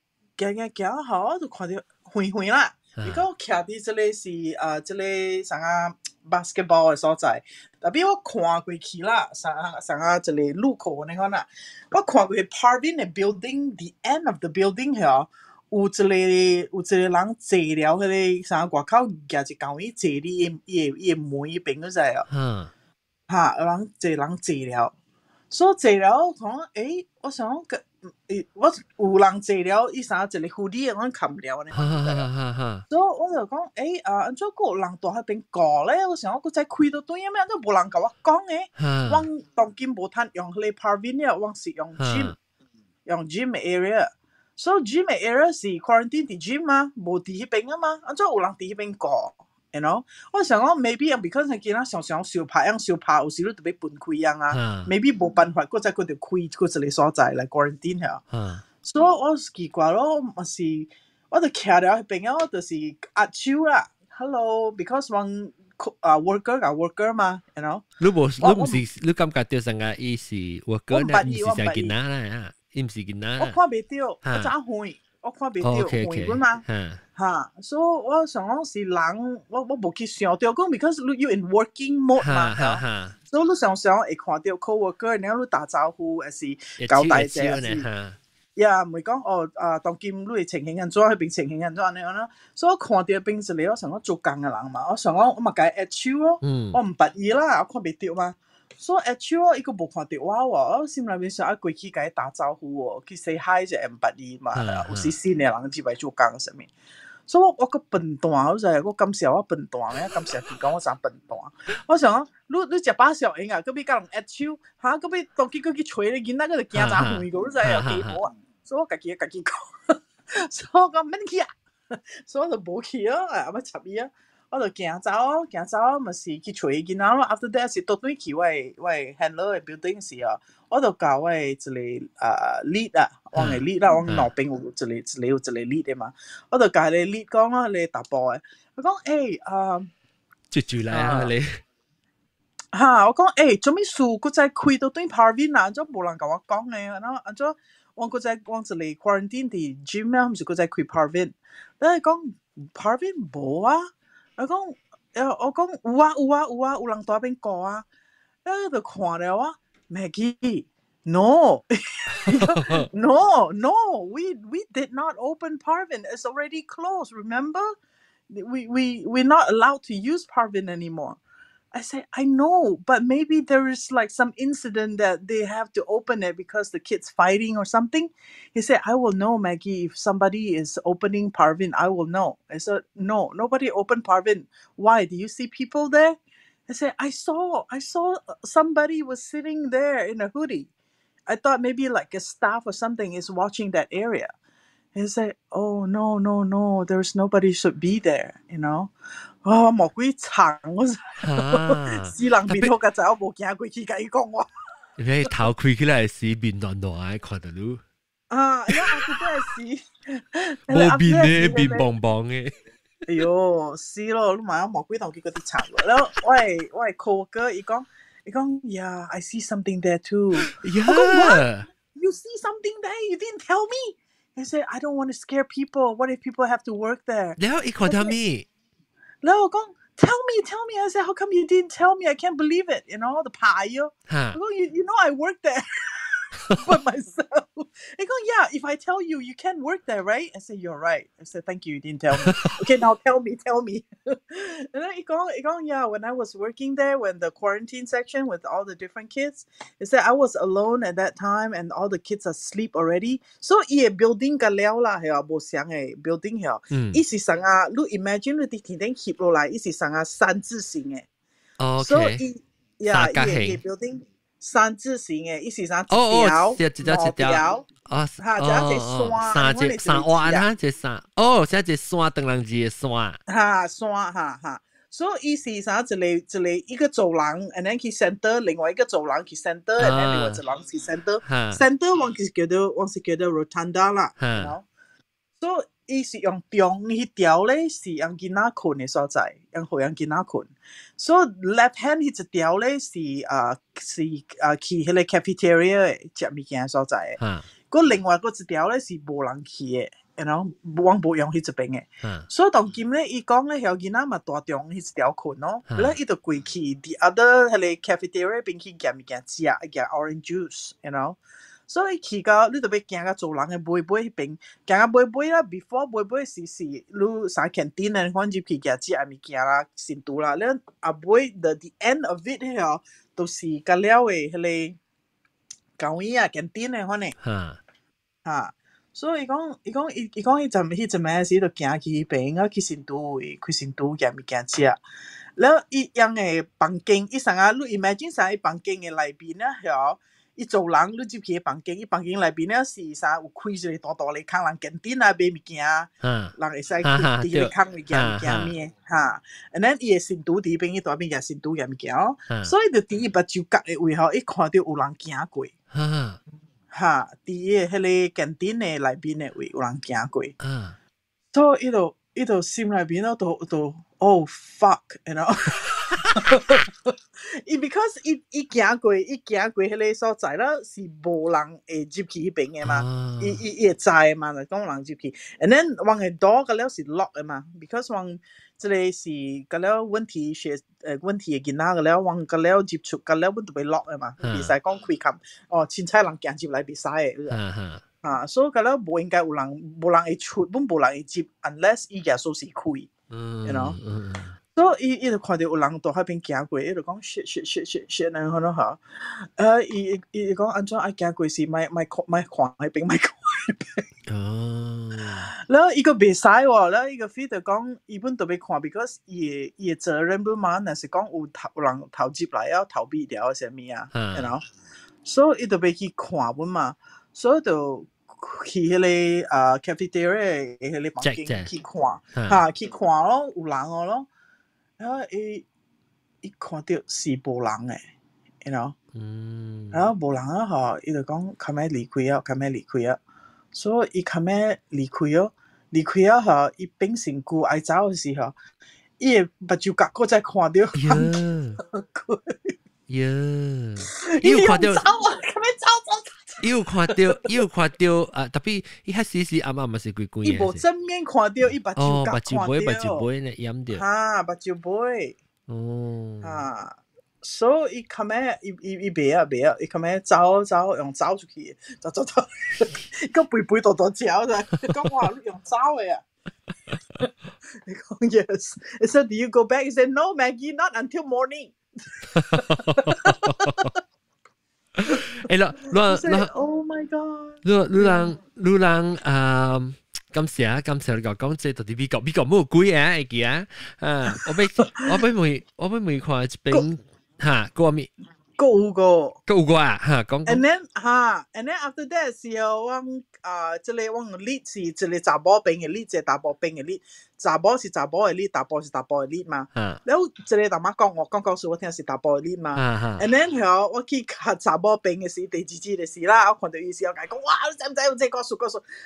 好，就看到灰啦。如果徛佇這個是這個啥啊 basketball 嘅所在，特別我看過去啦，啥啊這個路口你看啦，我看過去 Parvin 嘅 building，the end of the building 係有一个人坐了迄个啥外口夹一嚿椅坐你伊门迄边嗰陣啊，有人坐了，所以坐了講我想講我有人坐了，伊啥一個hoodie我冚了呢，所以我就講安怎個有人在迄邊講咧？我想我再開到對咩？都無人甲我講誒，我當今無通用迄個 Parvin 我是用 gym area。So gym area 是 quarantine 伫 gym 嘛，無伫迄邊啊嘛，安怎有人伫迄邊過 ？You know， 我想講 maybe because 係見咱常燒拍，有時你特別分開樣啊 ，maybe 無辦法，佫再佫條開佫一個所在來 quarantine 嚇。所以我奇怪咯，我就徛了迄邊啊，我就是壓手啦 ，hello，because one worker 嘛 ，you know。你唔是你感覺到成個伊是 worker 咧，唔是成囡仔啦。唔是囡仔，我看袂到，我早遠，我看袂到遠本嘛，所以我想講是人，我無去想到講 ，because you in working mode 嘛，所以你常會看到 coworker，然後你打招呼，還是交代者，呀，唔係講當今你嘅情形安怎，迄邊情形安怎樣咯，所以我看到邊一個，我想講做工嘅人嘛，我想講我嘛甲伊握手咯，我唔捌伊啦，我看袂到嘛。所以握手伊個無看到我喎，我心內面想過去甲伊打招呼喎，去 say hi 就唔捌伊嘛，有時新嘅人只係做工什麼，所以我個笨蛋，我感謝我笨蛋嘅，感謝佢講我真笨蛋。我想講，你食飽小型啊，嗰邊甲人握手，嗰邊當佢去吹你囡仔，佢就驚咋遠個，你知啊幾好啊？所以我家己講，所以我講免去啊，所以我就無去咯，我插伊啊。我就行走，咪是去找囡仔咯。After that 是倒轉去我 handler 嘅 building 時啊，我就教我一個lead 啊，我嘅 lead 啦，我內邊有一個 lead 嘅嘛，我就教你 lead 講啊，你踏步嘅，我講接住嚟啊你，我講做咩事？佢再開到對 Parvin 啊，咁冇人甲我講嘅，然後咁我佢再往一個 quarantine 啲 gym 啊，唔是佢再開 Parvin，但係講 Parvin 冇啊。我講有啊，有人在那邊過啊，就看了啊 ，Maggie， no， we did not open Parvin. It's already closed. Remember, we're not allowed to use Parvin anymore. I said, I know, but maybe there is like some incident that they have to open it because the kids fighting or something. He said, I will know, Maggie, if somebody is opening Parvin, I will know. I said, no, nobody opened Parvin. Why? Do you see people there? I said, I saw somebody was sitting there in a hoodie. I thought maybe like a staff or something is watching that area. He said, oh, no, there's nobody should be there, you know. 莫鬼長我死人面好個仔，我冇見過去甲伊講我。你頭開起來是面暖暖嘅，看到你。因為我覺得係冇面嘅，面棒棒嘅。哎呦，是咯，你買莫鬼頭佢嗰啲長咯。然後我係 coworker，伊講 ，Yeah, I see something there too. Yeah, you see something there? You didn't tell me. He said, I don't want to scare people. What if people have to work there? 然後伊看到me。然後我講 tell me. I said, how come you didn't tell me? I can't believe it. You know, the pie. You know I work there for myself. He go, yeah, if I tell you, you can't work there, right? I said, you're right. I said, thank you, you didn't tell me. Okay, now tell me. And then he go, yeah, when I was working there, when the quarantine section with all the different kids, he said I was alone at that time and all the kids are asleep already. So, yeah, building 個了啦，係啊，冇想嘅 building 係，伊是成啊，你 imagine 你啲天頂翕落來，伊是成啊三字形嘅。OK。所以，yeah，伊 building 三字形嘅，伊是啥？一條。嚇，就一隻山，三彎啦，隻山。哦，即係隻山，燈籠字嘅山。嚇，山嚇。所以伊是啥？一個走廊 ，and then 去 center， 另外一個走廊去 center，and then 另外走廊去 center。center 我是叫做 rotunda 啦。所以伊是用中迄條咧，是用囡仔困嘅所在，用好用囡仔困。所以 left hand 迄一條咧是去迄個 cafeteria 食物件所在嘅。嗰另外嗰一條咧是無人去嘅，然後我冇用迄一邊嘅。所以當今咧，伊講咧，遐囡仔嘛大中迄一條困咯，咧伊就過去 the other 迄個 cafeteria 邊去夾物件食，夾 orange juice，you know。所以去到你特别行到走廊嘅背背迄邊，行到背背啦 ，before 背背時你上 canteen 咧，可能入去食下物件啦，先到啦，然後阿背 the end of it 咧，都是甲了嘅迄個教院啊 canteen 咧，可能嚇，所以伊講迄陣時就行去邊啊，去先到位，去先到食物件食。แล้วอีอย่างไงปังเก่งอีสังลู imagine สังปังเก่งใน邊咧เหรออี走廊ลู接起ปังเก่งอีปังเก่งใน邊咧是สัง有開咗嚟多嚟ข้างหลังแคนตีน啊買物件人會使啲嚟ข้าง物件咩嚇 and then 伊係先拄啲邊伊大邊嘅先拄嘅物件所以就啲伊把手夾嘅位吼伊看到有人行過嚇啲迄個แคนตีน嘅內邊嘅位有人行過所以伊就心內邊都oh fuck you know because 伊行過迄個所在啦是無人會入去迄邊嘅嘛伊會知嘛就講人入去 and then 往個 door 個了是 lock 嘅嘛 because 往即個是個了問題嘅囡仔個了往個了接觸個了本都被 lock 嘅嘛唔使講開冚凊彩人行入來唔使嘅所以個了無應該有人會出本無人會入 unless 伊個鎖匙開you know所以伊就看到有人在迄邊行過伊就講 shit 然後嚇伊講安怎愛行過是咪看迄邊咪看迄邊然後伊個袂使喎然後伊個 feel 就講伊本都要看 because 伊嘅責任本嘛若是講有人頭入來啊頭尾了啥物啊 you know 所以伊就要去看本嘛所以就去迄個cafeteria 迄個房間去看嚇去看咯有人咯然後伊看到是無人誒 you know 然後無人啊吼伊就講較尾離開啊所以伊較尾離開啊吼伊變身軀愛走嘅時候伊會目睭角個再看到伊有看到伊有看到特別伊迄時是暗嘛是鬼鬼伊無正面看到伊目睭角看到目睭杯呢掩着目睭杯所以伊較尾伊袂啊伊較尾走用走出去走個背大腳咋講話你用走嘅啊你講 yes I said do you go back he said no Maggie not until morning Oh my god 你人感謝你講這到底美國冇貴啊會記啊我要問看一邊嚇個咩有個啊嚇講 and then after that 時候我即個我列是即個查某邊嘅列即個查某邊嘅列查某是查某嘅列查甫是查甫嘅列嘛然後即個大媽講我講說我聽是查甫嘅列嘛 and then 後我去看查某邊嘅時第幾集嘅時啦我看到伊時我講哇你知唔知有這個數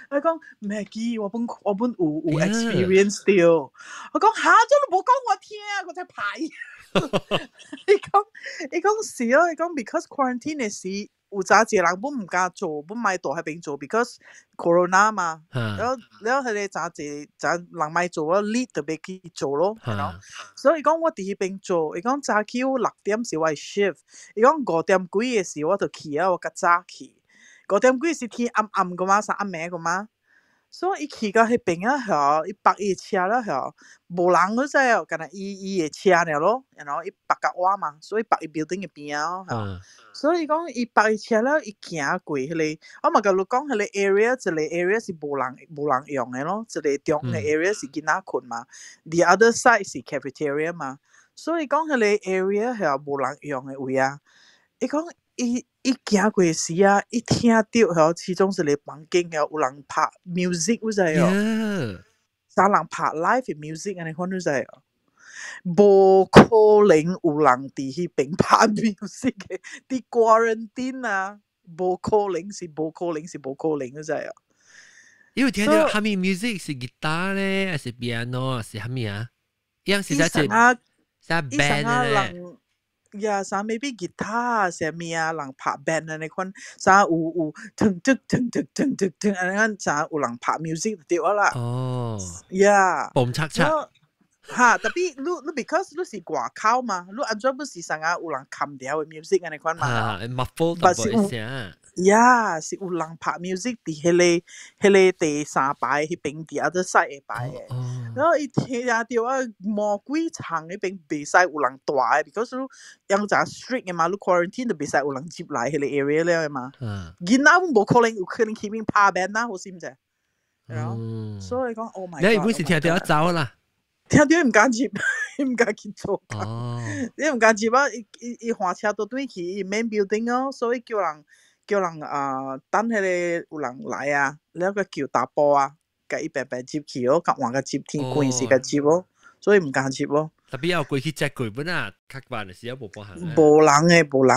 我講 Maggie 我本有 experience 掉我講嚇真係冇講我聽我真係排伊講是咯，伊講 because quarantine 嘅時，有早一個人本唔敢做，本咪到喺邊做 because corona 嘛。然後佢哋早人咪做咯 ，lead 就俾佢做咯，係咯。所以伊講我喺邊做，伊講早起6點是我 shift， 伊講5點幾嘅時我就去啊，我較早去。5點幾是天暗個嘛，三暗暝個嘛。所以伊去到迄邊啊，嗬，伊泊伊車啦，嗬，無人嗰陣哦，干那伊嘅車了咯，然後伊泊甲我嘛，所以泊伊 building 嘅邊啊，嗬，所以講伊泊伊車啦，伊行過迄個，我嘛甲你講，迄個 area 一個 area 是無人用嘅咯，一個中嘅 area 是囡仔困嘛 ，the other side 是 cafeteria 嘛，所以講迄個 area 係無人用嘅位啊，伊講伊行過時啊，伊聽到嗬，其中一個房間有人拍 music， 你知哦？三人拍 live 嘅 music， 安尼看你知哦？無可能有人佇迄邊拍 music 嘅，佇 quarantine 啊，無可能是無可能，你知哦？因為聽到蝦米 music 是吉他咧，還是 piano， 還是蝦米啊？樣是在一band 咧。呀，啥 maybe 吉他啥物啊，人拍 band 安尼款，啥有騰，安尼款啥有人拍 music 就對啦。哦，呀，蹦嚓嚓。哈，特別你 because 你是外口嘛，你安怎不是啥有人冚掉嘅 music 安尼款嘛？muffled 淡薄一聲。呀，是有人拍 music 伫迄个第三排迄边伫other side 诶排诶，然后伊听到啊魔鬼场迄边袂使有人住诶 ，because 样咋 strict 诶嘛，你 quarantine 就袂使有人进来迄个 area 了诶嘛。囡仔无可能有可能去边拍 band 啦，好是毋是？然後所以講 ，Oh my god！ 你每時聽到走啦，聽到唔敢接，唔敢去做。你唔敢接啊！伊換車到對去 main building 哦，所以叫人等迄個有人來啊，แล้ว個叫打波啊，甲伊白白接去哦，甲換個接天關時個接哦，所以唔敢接哦。特別有過去接過本啊，較辦嘅時候無幫行。無人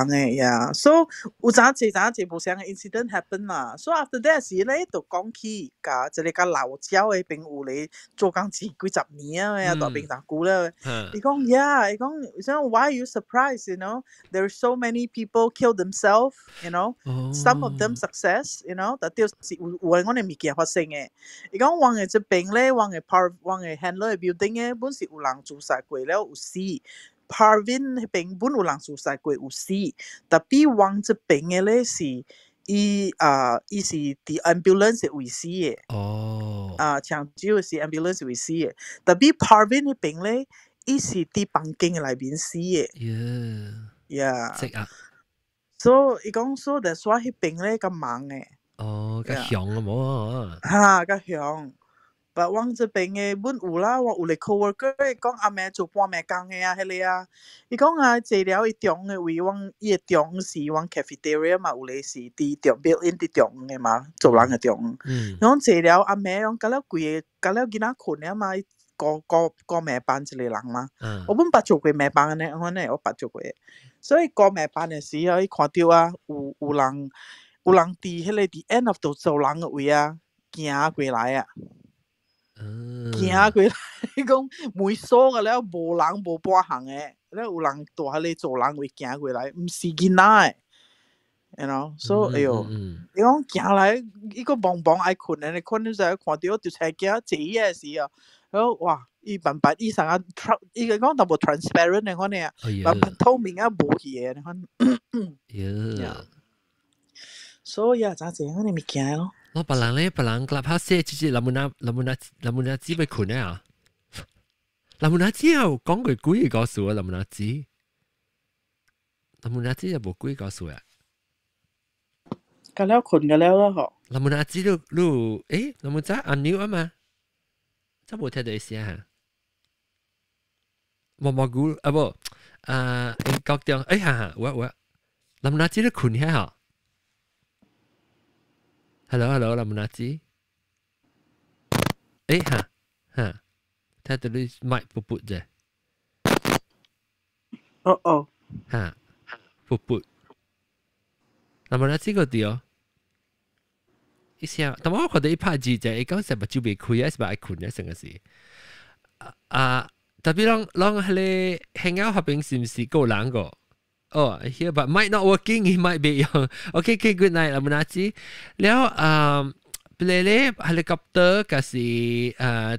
誒呀，所以有陣時無相嘅 incident happen 啦。所以 after that 時咧，就講起甲即個甲老鳥誒朋友咧做工幾十年啊，大兵大久咧。伊講 yeah， 伊講 why you surprised？ You know there are so many people kill themselves。You know some of them success。You know 但係是有我哋物件發生嘅。伊講往嘅這邊咧，往嘅 handler 嘅 building 咧，本是有人自殺過了有死。Parvin 迄邊本有人自殺過有死，特別往這邊嘅咧是伊是佇 ambulance 位死嘅。長洲是 ambulance 位死嘅，特別 Parvin 迄邊咧，伊是佇房間內面死嘅。所以伊講說，that's why 迄邊咧較忙嘅。較響啊冇較響。但往這邊嘅本有啦，我有個 coworker 講阿妹做半暝工嘅啊，迄個啊，伊講啊，坐了伊中嘅位，往伊嘅中是往 cafeteria 嘛，有個是佇中 built in 佇中嘅嘛，做人嘅中。講坐了阿妹，講甲了規個，甲了囡仔困了嘛，個暝班一個人嘛。我本捌做過暝班嘅，我呢我捌做過，所以暝班嘅時候，伊看到啊，有人佇迄個佇 end of 度做人嘅位啊，行過來啊。行過來，講門鎖個了，無人無半行嘅，了有人住喺你做人會行過來，唔是囡仔嘅 ，you know， 所以哎呦，你講行來，伊個梆梆愛困嘅，你困到時候看到條車鏡坐嘅時候，然後哇，伊慢慢伊成日，伊個講淡薄 transparent 嘅可能啊，慢慢透明啊無去嘅，你看，所以啊，咋這樣你咪驚咯。我別人 clubhouse 即係林木子被困啊！林木子有講過幾個數啊？林木子有冇幾個數啊？個了困個了咯嗬。林木子林木子按鈕啊嘛，真冇聽到意思啊！蘑菇啊不國中我林木子都困下嗬。Hello， 林木子。睇到你麥噗啫。噗。林木子個啲哦。一下，但我覺得一拍字就係講成日就未開啊，是咪愛困啊成個事。特別啷喺你 hang out 下邊是唔是夠冷個？Oh, here, but might not working. It might be. Okay, good night, 林木子。แล้วPlele helicopter ก็是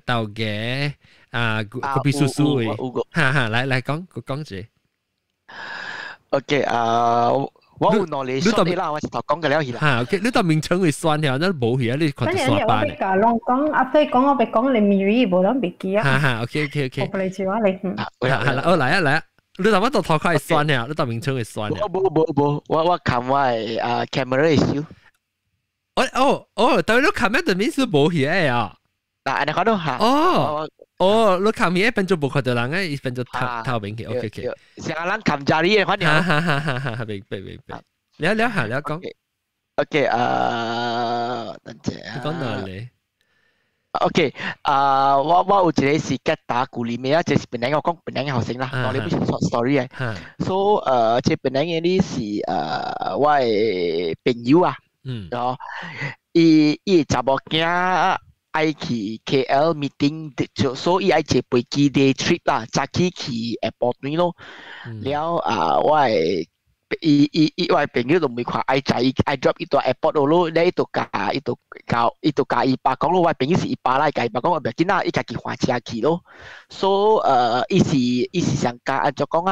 เต่าแก่ก็ปีซูซู嚟講住。Okay, 我有knowledge，你啦，我是頭講嘅了啦。OK， 你到名稱會酸嘅，那冇嘢，你看到酸斑。我講，阿飛講，我別講你咪語冇諗別記啊。OK。我嚟住話你。係啦，嚟啊！你頭先頭殼係酸嘅，你頭名稱係酸嘅。我看我係camera issue。但係你 camera 嘅面是冇嘢啊。嗱，你看到嚇？你camera 變咗冇看到人嘅，變咗頭面嘅。OK。成人冚家啲嘢，反正。明。你講。OK， 等陣。你講到你。OK， 我有一個是吉打故里面啊，就是本來我講本來嘅學生啦，我哋不是 short story 嘅。So， 即本來嘅呢是我嘅朋友啊，然後伊查某囝愛去 KL meeting， 所以愛坐飛機 day trip 啦，早起去 airport 咯。了我嘅外朋友都唔會看愛仔愛 drop 一個 airport 咯，咧一度加伊爸講咯，外朋友是伊爸啦，伊爸講唔要緊啦，伊家己換車去咯。So 伊是想加按照講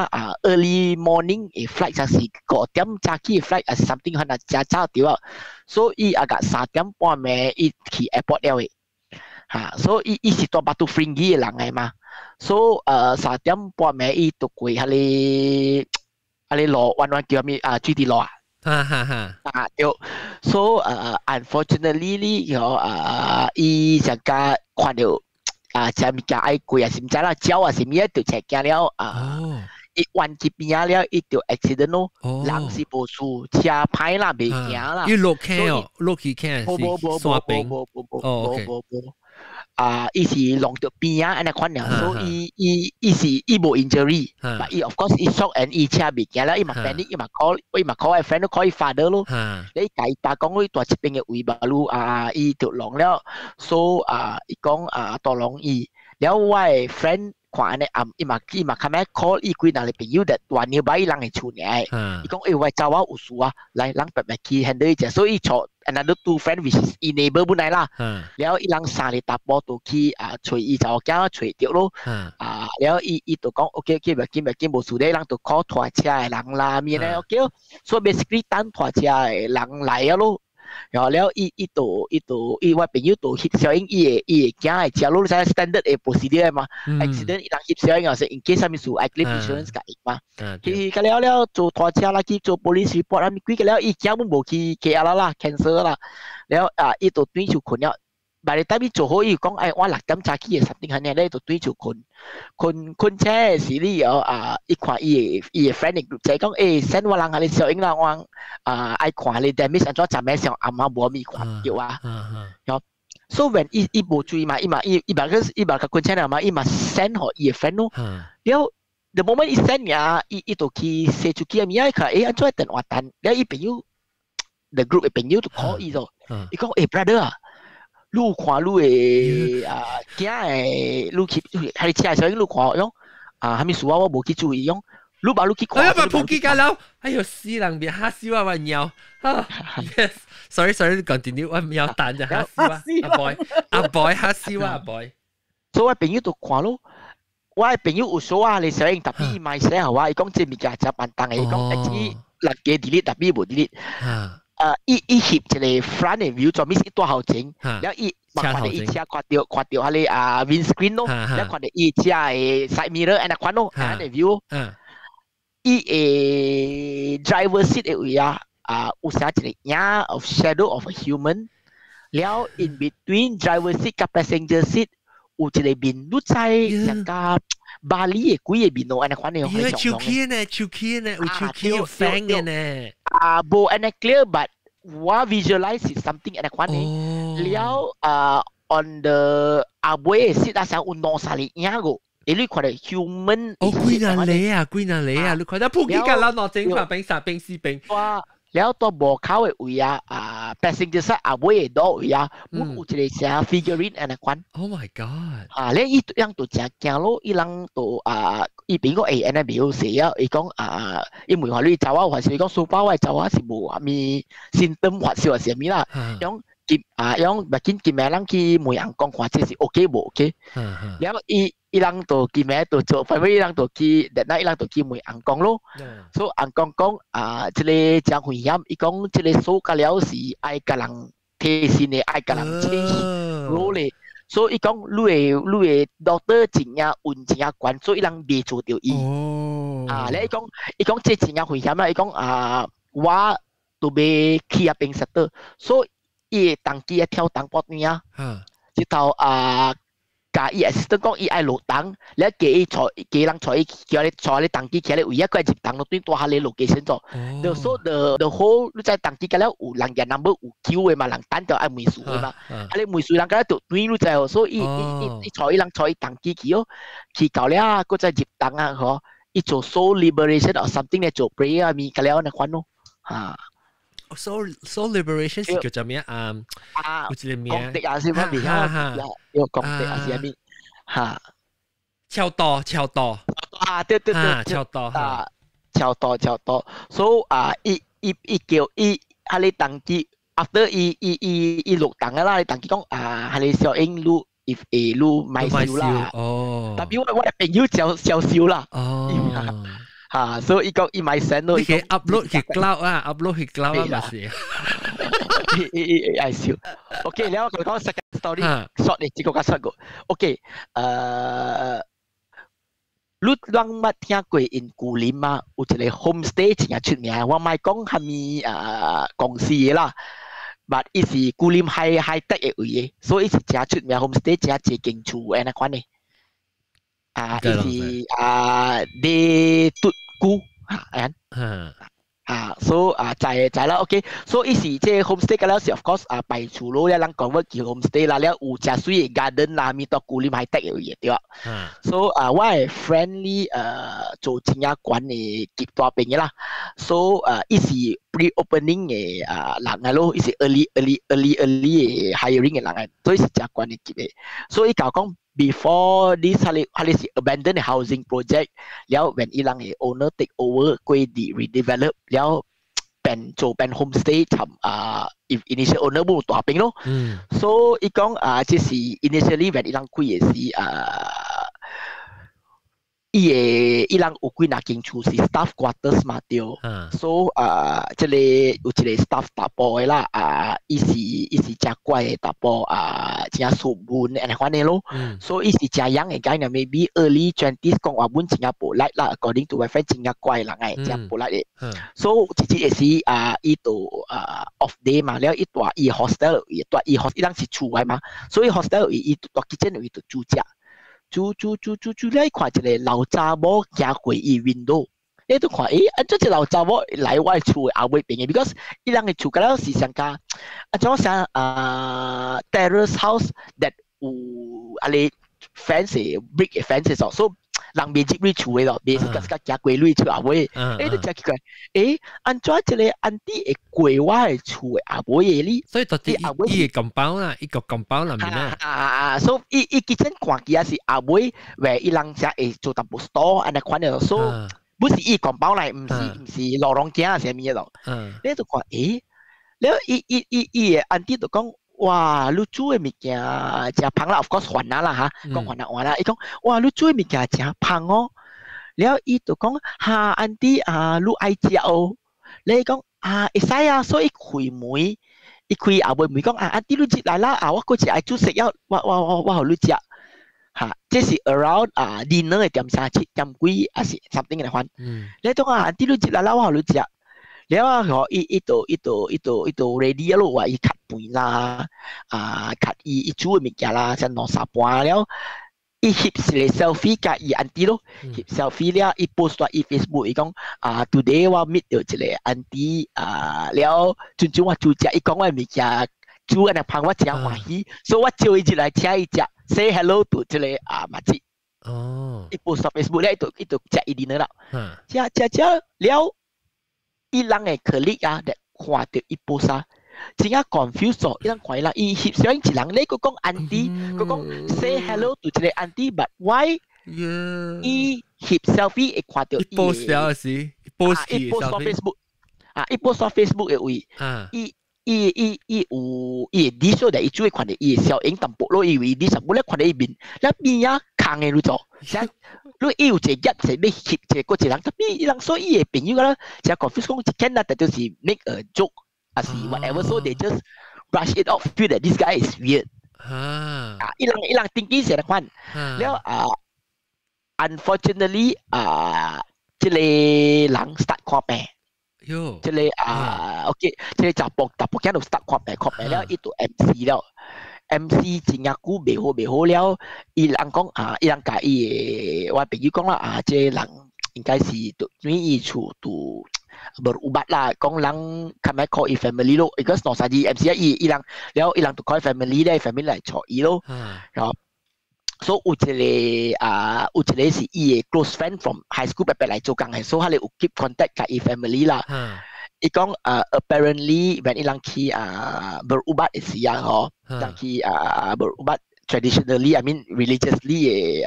early morning flight 就是5點早起 flight 係 something 可能加早啲啊。So 伊阿個3點半暝伊去 airport 了嘅，嚇。So 伊是多巴都 Fringy 嘅人嚟嘛。So 3點半暝伊到過下哩。你攞彎叫咩GD 攞對 so unfortunately 伊上家看到只物件愛貴是唔知啦，鳥是咩就車驚了伊彎去邊了，伊就 accident 咯，人是無事，車歹啦，袂行啦。伊落坑哦，落去坑是山邊。伊是弄到邊安尼款樣，所以伊無 injury，但伊 of course 伊 shock and 伊車袂行啦，伊嘛 panic，伊嘛 call 伊 friend 都 call 伊 father 咯。你甲伊爸講，你大這邊嘅位馬路伊就弄了，所以伊講大弄伊，了我嘅 friend 看安尼伊嘛看咩 call 伊幾那個朋友的大 nearby 人嘅厝呢，伊講我走有事來人白白去 handle 一下，所以坐。Another two friend which is in neighbor 本來啦，然後伊人三日搭波到去找伊就驚找着咯，然後伊就講 OK 唔緊無事咧，人就 call 拖車嘅人啦，面咧 OK，所以 basically 等拖車嘅人來啊咯，然後伊我朋友就翕小影，伊會驚嘅車咯，你睇 standard 嘅 procedure 嘛 ，accident 伊人翕小影又是 in case 啥物事 ，I claim insurance 㗎嘛，佢個了做拖車啦，去做 police report 啊，幾個了伊驚冇去 KL 啦 ，cancel 啦，了伊就轉就困了。By the time 伊做好，伊講我6點早起嘅，something 係咧，就轉就困車時哩伊看伊嘅 friend 嘅 group 就講send 我人下你小影啦，我愛看你 damage 安怎站咩上阿媽無咪看叫啊，so when 伊無注意嘛，伊把個困車啦嘛，伊嘛 send 互伊嘅 friend 咯，了 the moment 伊 send 呀，伊就去寫出去啊，咪佢安怎等我等，了伊朋友 the group 嘅朋友就 call 伊咗，伊講brother 啊。路看路誒驚誒，路去係車上路看樣係咪事我無去注意樣，路把路去看。哎呀，咪撲街了！哎呦，死人別嚇死我話鳥！Yes，sorry， continue， 我唔要彈就嚇死我。阿 boy 嚇死我阿 boy。所以我朋友就看咯，我朋友有數你小英特別伊買寫好伊講這物件真簡單嘅，伊講actually 六個 delete 特別無 delete。伊翕一個 front 嘅 view，做咩是多後景，然後伊看到伊車看到下咧windscreen 咯，然後看到伊車嘅 side mirror，安尼看咯，安尼 view，伊嘅 driver seat 嘅位有寫一個影 of shadow of a human，然後 in between driver seat 甲 passenger seat 有一個面，你知上加巴黎嘅幾個面咯，安尼看咧，有手機呢，有手機有 fan 嘅呢。無安尼 clear but 我 visualize is something 安尼款呢，了on the 尾嘅 seat 上有攞曬嚟影個，你看到 human 幾難理啊，你看到撲街啦，攞整塊冰沙冰絲冰，了到無口嘅位passenger side 尾嘅度位有一個寫 figurine 安尼款。Oh my god！咧伊人就真驚咯，伊人就伊邊個安尼描寫伊講伊問話你走還是伊講書包走是無啥物symptom發燒還是啥物啦，樣唔緊見咩人去問人講話這是 OK 無 OK，然後伊人就見咩就做，反正伊人就去，伊人就去問人講咯，所以人講這個真危險，伊講這個手甲了是愛甲人提醒的，愛甲人change role的。所以伊講你嘅 doctor 真正運真正關，所以人未做到伊。咧伊講這真正危險啦，伊講我都未去冰室度，所以伊當機跳當波邊直頭甲伊 assistant 講伊愛落檔，你叫伊坐，叫人坐伊叫你坐你當機起來，唯一佢係入檔落端多下你 location 咗。所以 the whole 你在當機嘅了有人嘅 number 有 Q 嘅嘛，人單就愛梅樹嘅嘛，你梅樹人嘅就端你就，所以伊坐伊人坐伊當機去哦，去到了佢再入檔啊，嗬，伊做 soul liberation or something 咧做 prayer 咪嘅了那款咯，soul liberation 是叫做咩有一個名，講的也是乜嘢要講的也是乜超度對，超度超多，so 伊叫伊哈你當機 after 伊錄檔啦，你當機講哈你小英錄 if a 錄買少啦，但係我朋友少少啦，所以伊講伊買成咯，你可以 upload 去 cloud 啊 ，upload 去 cloud 啊，咪是。I see. Okay, แล้วก็ second story short นี่ที่ก็ short ก็ Okay, รู้ลองมา聽過 in 古林嘛，有一個 homestay 真係出名，我唔係講係咪公司啦，but 伊是古林high tech 嘅位嘅，所以是真係出名 homestay 真係接近厝嘅那款嘅，伊是地獨孤so 在啦 ，OK， so 伊是即 homestay 嘅啦，是 of course 擺厝咯，咧人講話叫 homestay 啦，咧有真水嘅 garden 啦，咪到古林海得嘅嘢對啊 ，so 我係 friendly 做正一館嘅結大病嘅啦 ，so 伊是 pre-opening 嘅人嘅咯，伊是 early 嘅 hiring 嘅人嘅，所以是正館嘅結嘅，所以教講。Before this 係abandoned housing project แล้ว when 伊人嘅 owner take over 過啲 redevelop แล้วเป็น homestay ทำinitial owner 冇大病咯 so 伊講即是 initially when 伊人開嘅是伊人有幾那間厝是 staff quarters 嘛對 so 即個有一個 staff 打波嘅啦伊是真乖嘅打波真係舒服嘅那款嘅咯 so 伊是真 young 嘅guy 呢 maybe early 20s 講話本真係保叻啦 according to my friend 真係乖人嘅真係保叻嘅 so 直接係伊度off day 嘛แล้ว伊ตัว伊 hostel 伊人是厝嘅嘛所以 hostel 伊ตัว kitchen 伊度住家住咧，看一個老查某行過伊 window， 你都看，這隻老查某來我厝後尾邊嘅 ，because 伊人嘅厝嗰度是上加，種像terrace house that 有你 fence brick 嘅 fence 咗，所以人未入去厝嘅咯，未是個行過入厝後尾，都真奇怪，安怎一個安迪會過我嘅厝嘅後尾嘅哩？所以到底伊個 compound 啦，伊個 compound 裏面啦，所以伊kitchen 看起來是後尾，為伊人只會做淡薄 store 安尼款嘅，所以不是伊 compound 嚟，唔是老龍井啊，係咩咯？你就看，แล้ว伊安迪就講。哇！你煮嘅物件真香啦 ，of course 還啦嚇，講還啦，伊講哇！你煮嘅物件真香哦，แล้ว伊就講嚇，安迪你愛食哦，你講會使啊，所以開門，伊開後尾門講安迪你入來啦，我嗰時愛煮食了，我好你食嚇，這是 around dinner 嘅點三七點幾啊是 something 嘅款，你講安迪你入來啦，我好你食。แล้วเขาอีตัว ready แล้วว่าอีขัดปุ๋ยละขัดอีจูมีแกละจะนอนสาปวาแล้วอีคลิปเลยเซลฟี่กับอีอันตี้咯คลิปเซลฟี่แล้วอีโพสต์ว่าอี Facebook อี講today ว่า meet เดี๋ยวจะเลยอันตี้แล้วจุนว่าจูจะอี講ว่ามีแกจูอันนั้นพังว่าจะหวานฮี so ว่าจูอีจะเลยจะอีจะ say hello ตัวจะเลยมาจีอีโพสต์ว่า Facebook แล้วอีตัวจะอีดีเนอร์ละจะแล้ว伊人嘅 colleague 看到伊波沙，真係 confused 咗，伊人看伊啦，伊翕相一人，你佢講 auntie， 佢講 say hello to 一個 auntie，but why？伊翕 selfie 會看到伊 post 了是，伊 post 伊 post 喺 Facebook，伊 post 喺 Facebook 嘅位，伊有伊啲所以伊主要看到伊小影淡薄咯，以為啲什麼咧看到伊面，一邊啊扛嘅路做，你伊有一個夾就要翕一個一人，特別伊人所以嘅朋友啦，就 confuse 講一見啦，但就是 make a joke，還是 whatever，so they just brush it off feel that this guy is weird。伊人thinking 成日款，แล้วunfortunately 即個人 start 看病。即係OK，即係就博喺度 start 擴病了，伊度 MC 了 ，MC 真係久未好了。伊人講伊人甲伊我朋友講啦即係人應該是因為伊厝度berubat啦，講人 come back call 伊 family 咯，because 當時伊 MC 伊人了，伊人度 call family 咧 ，family 嚟坐伊咯，然後。所以有一個是伊嘅 close friend from high school 白來做工嘅，所以佢哋有 keep contact กับ伊 family 啦。伊講apparently when 伊人去berubat 嘅時候，人去berubat traditionally I mean religiously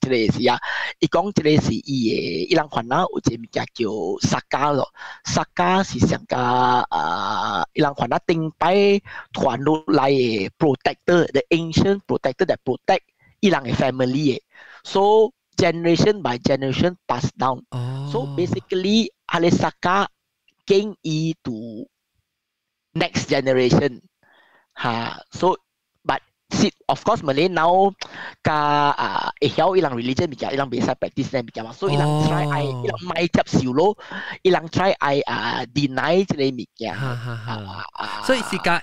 这个是啊，伊讲这个是伊人看啊有一个物件叫Saka咯，Saka是上个伊人看啊顶摆传落来的 protector，the ancient protector that protect 伊人的 family 的 ，so generation by generation pass down， so basically 阿个 Saka gain to next generation， 哈 ，so of course Malay now hiao ilang religion bicara ilang biasa practice dan bicara so ilang try ilang mai cap siulo ilang try deny 这类物件所以是个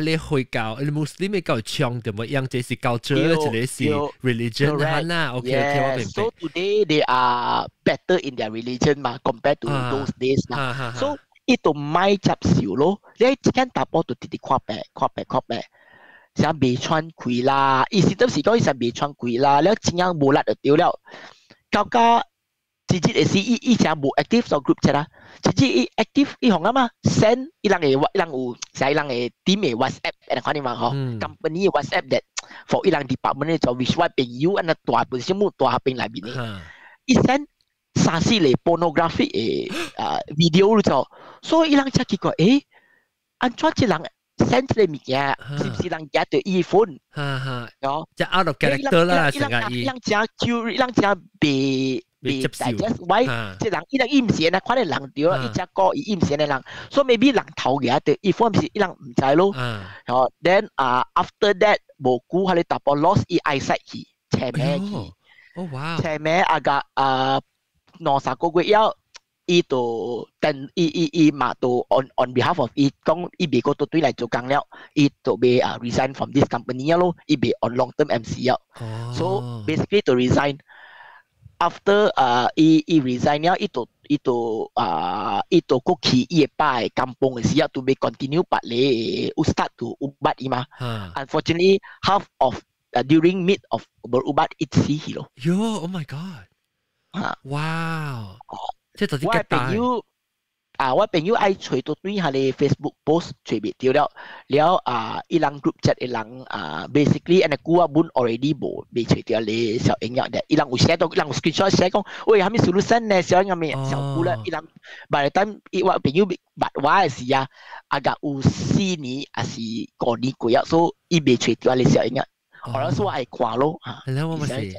咧回教咧 Muslim 嘅教强點樣樣這是 culture 這類是 religion 啦 OK 我明白 so today they are better in their religion 嘛 compared to those days 嘛 so itu mai cap siulo dia kan tapo tu titik看白像未穿開啦，意思都是講伊實未穿開啦，了真樣無力就掉了。到家直接係伊成無 active 做 group chat 啦，直接伊 active 伊紅啊嘛 ，send 伊人嘅成伊人嘅 team 嘅 WhatsApp，你看你嘛嗬 ，company 嘅 WhatsApp that for 伊人 department 做 which one 朋友，安那大position 冇大邊嚟邊嘅，伊 send 3-4類 pornography 嘅video 做，所以伊人就結果安怎一人？send 嚟物件，是不是人家對伊phone？哦，即 out of character 啦，成個伊。人家被 digest why？即人伊人陰線啊，看你人掉，伊只個伊陰線嘅人，所以 maybe 人頭嘅對伊phone 是伊人唔知咯。哦 ，then after that 無久佢哋打波 lost 伊 eyesight 去，斜咩去？哦哇！斜咩agak 2-3個月後。伊就等伊嘛就 on behalf of 伊講伊別個對嚟做工了，伊就被resign from this company 咯，伊被 on long term MC 了。So basically to resign after 伊 resign 了，伊就過去伊嘅kampung 嘅時候to be continue 把你 start to ubat 伊嘛。Unfortunately half of during mid of berubat it see 咯。Yo, oh my god！ Wow！我朋友愛隨到對下你 Facebook post 隨別掉了，伊人 group chat 伊人basically 安尼古本 already 無被隨掉你小影樣嘅，伊人有寫到，伊人有 screenshot 寫講，喂，係咪 solution 呢？小影咩小古啦，伊人 by the time 我朋友捌我嘅時啊，agak 有4年還是5年過啊，所以伊被隨掉你小影樣，我諗說我愛看咯嚇，係啦，我咪是。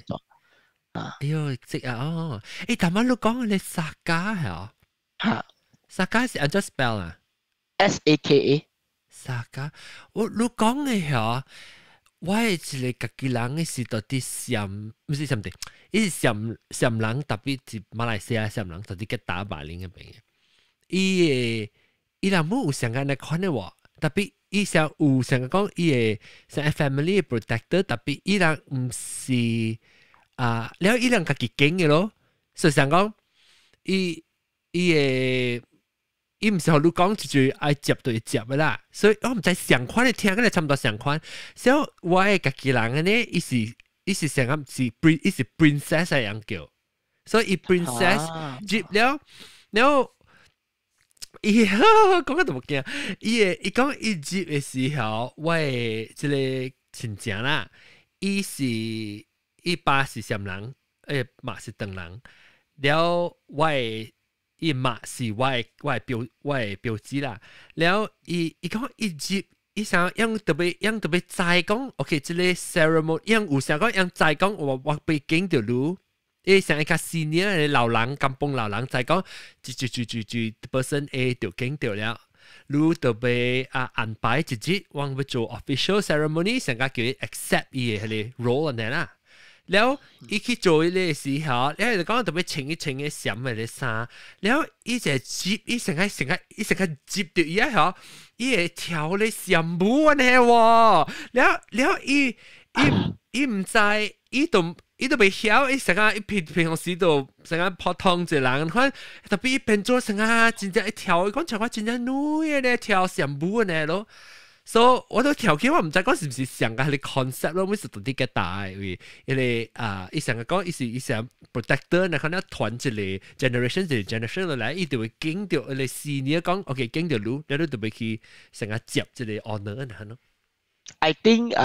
哎呦，識啊！頭晚你講你Saka係啊？嚇 ，Saka 是按怎 spell 啊 ？SAKA。Saka，你講嘅係，我係一個家己人嘅是到底閃，唔是閃地，伊是閃人，特別是馬來西亞閃人，到底嘅打白領嘅邊嘅。伊人冇有成個嚟看嘅喎，特別伊想有成個講伊嘅成 family protector，特別伊人唔是。แล้ว伊人家己經嘅咯，所以想講伊唔是學你講一句愛接就會接嘅啦，所以我唔知相款你聽嘅差唔多相款，所以我嘅家己人嘅呢，伊是成個是伊是 princess 嘅樣叫，所以伊 princess 接了伊講緊都冇驚，伊講伊接嘅時候，我嘅即個親戚啦，伊是。伊爸是閃人，媽是鄧人，了我伊媽是我嘅表姊啦，了伊講伊接伊想樣特別在講 ，OK， 即個 ceremony 樣有想講樣在講，我被經條路，伊想一個 senior 嘅老人，kampung老人在講，住 person A 條經條了。路特別安排一日，我要做 official ceremony，想講叫伊 accept 伊嘅迄個 role 呢啦。แล้ว伊去做迄個時候，你就講特別穿嘅閃嘅啲衫，แล้ว伊就接，伊成個接到伊啊，伊會跳咧閃舞安尼喎，แล้ว伊唔知，伊都未曉，伊成個平常時都成個普通一人，看特別伊變做成個真正一跳，講像我真正女嘅咧跳閃舞安尼咯。所以我都條件我唔知嗰是唔是上個係 concept 咯，每次到啲嘅大，因為伊成個講伊成 protector，然後呢團一個 generation 落來，伊就會經到一個senior講 ，OK 經到路，然後就會去成個接一個 honor 然後。I think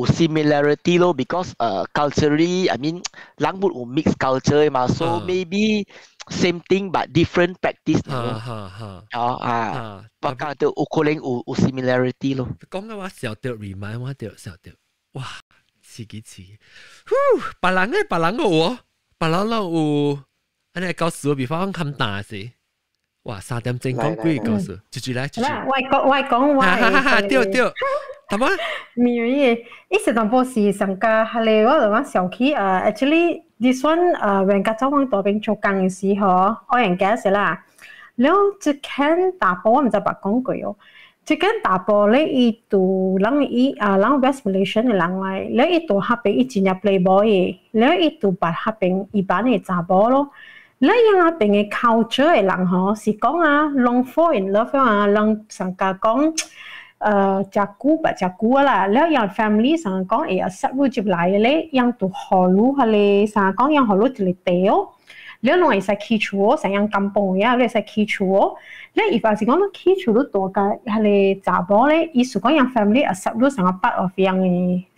similarity 咯 because culturally I mean 人們有 mix culture 嘛 so maybe same thing but different practice 我覺得有可能有 similarity 咯講嘅話小掉 remind 我掉小掉哇刺激別人有喎別人有安尼告訴我比方咁大事哇3點鐘講幾個告訴繼續來我講對係嘛？咪一時當波是上家係你我哋講小氣actually this one 人家走往嗰邊做工嘅時候，我人家係啦，然後即間大波我唔知白講句哦，即間大波咧伊度人West Malaysia 嘅人嚟，咧伊度合併伊進入 Playboy 嘅，咧伊度白合併一般嘅查波咯。咧因合併嘅 culture 嘅人嗬，是講long fall in love 人上家講。จากกูล่ะแล้วอย่าง family สังกัดaccept รู้จักหลายเลยยังตัวฮอลลูฮะเลยสังกัดยังฮอลลูจะเลยเตะแล้วหน่วยใส่ขี้ชัวสังยังกำปงเนี่ยเลยใส่ขี้ชัวแล้วอีกฝ่ายสิก็ขี้ชัวตัวกันฮะเลยจ่าบอเลยอีสุก็ยัง family accept รู้สังกัด part of ยัง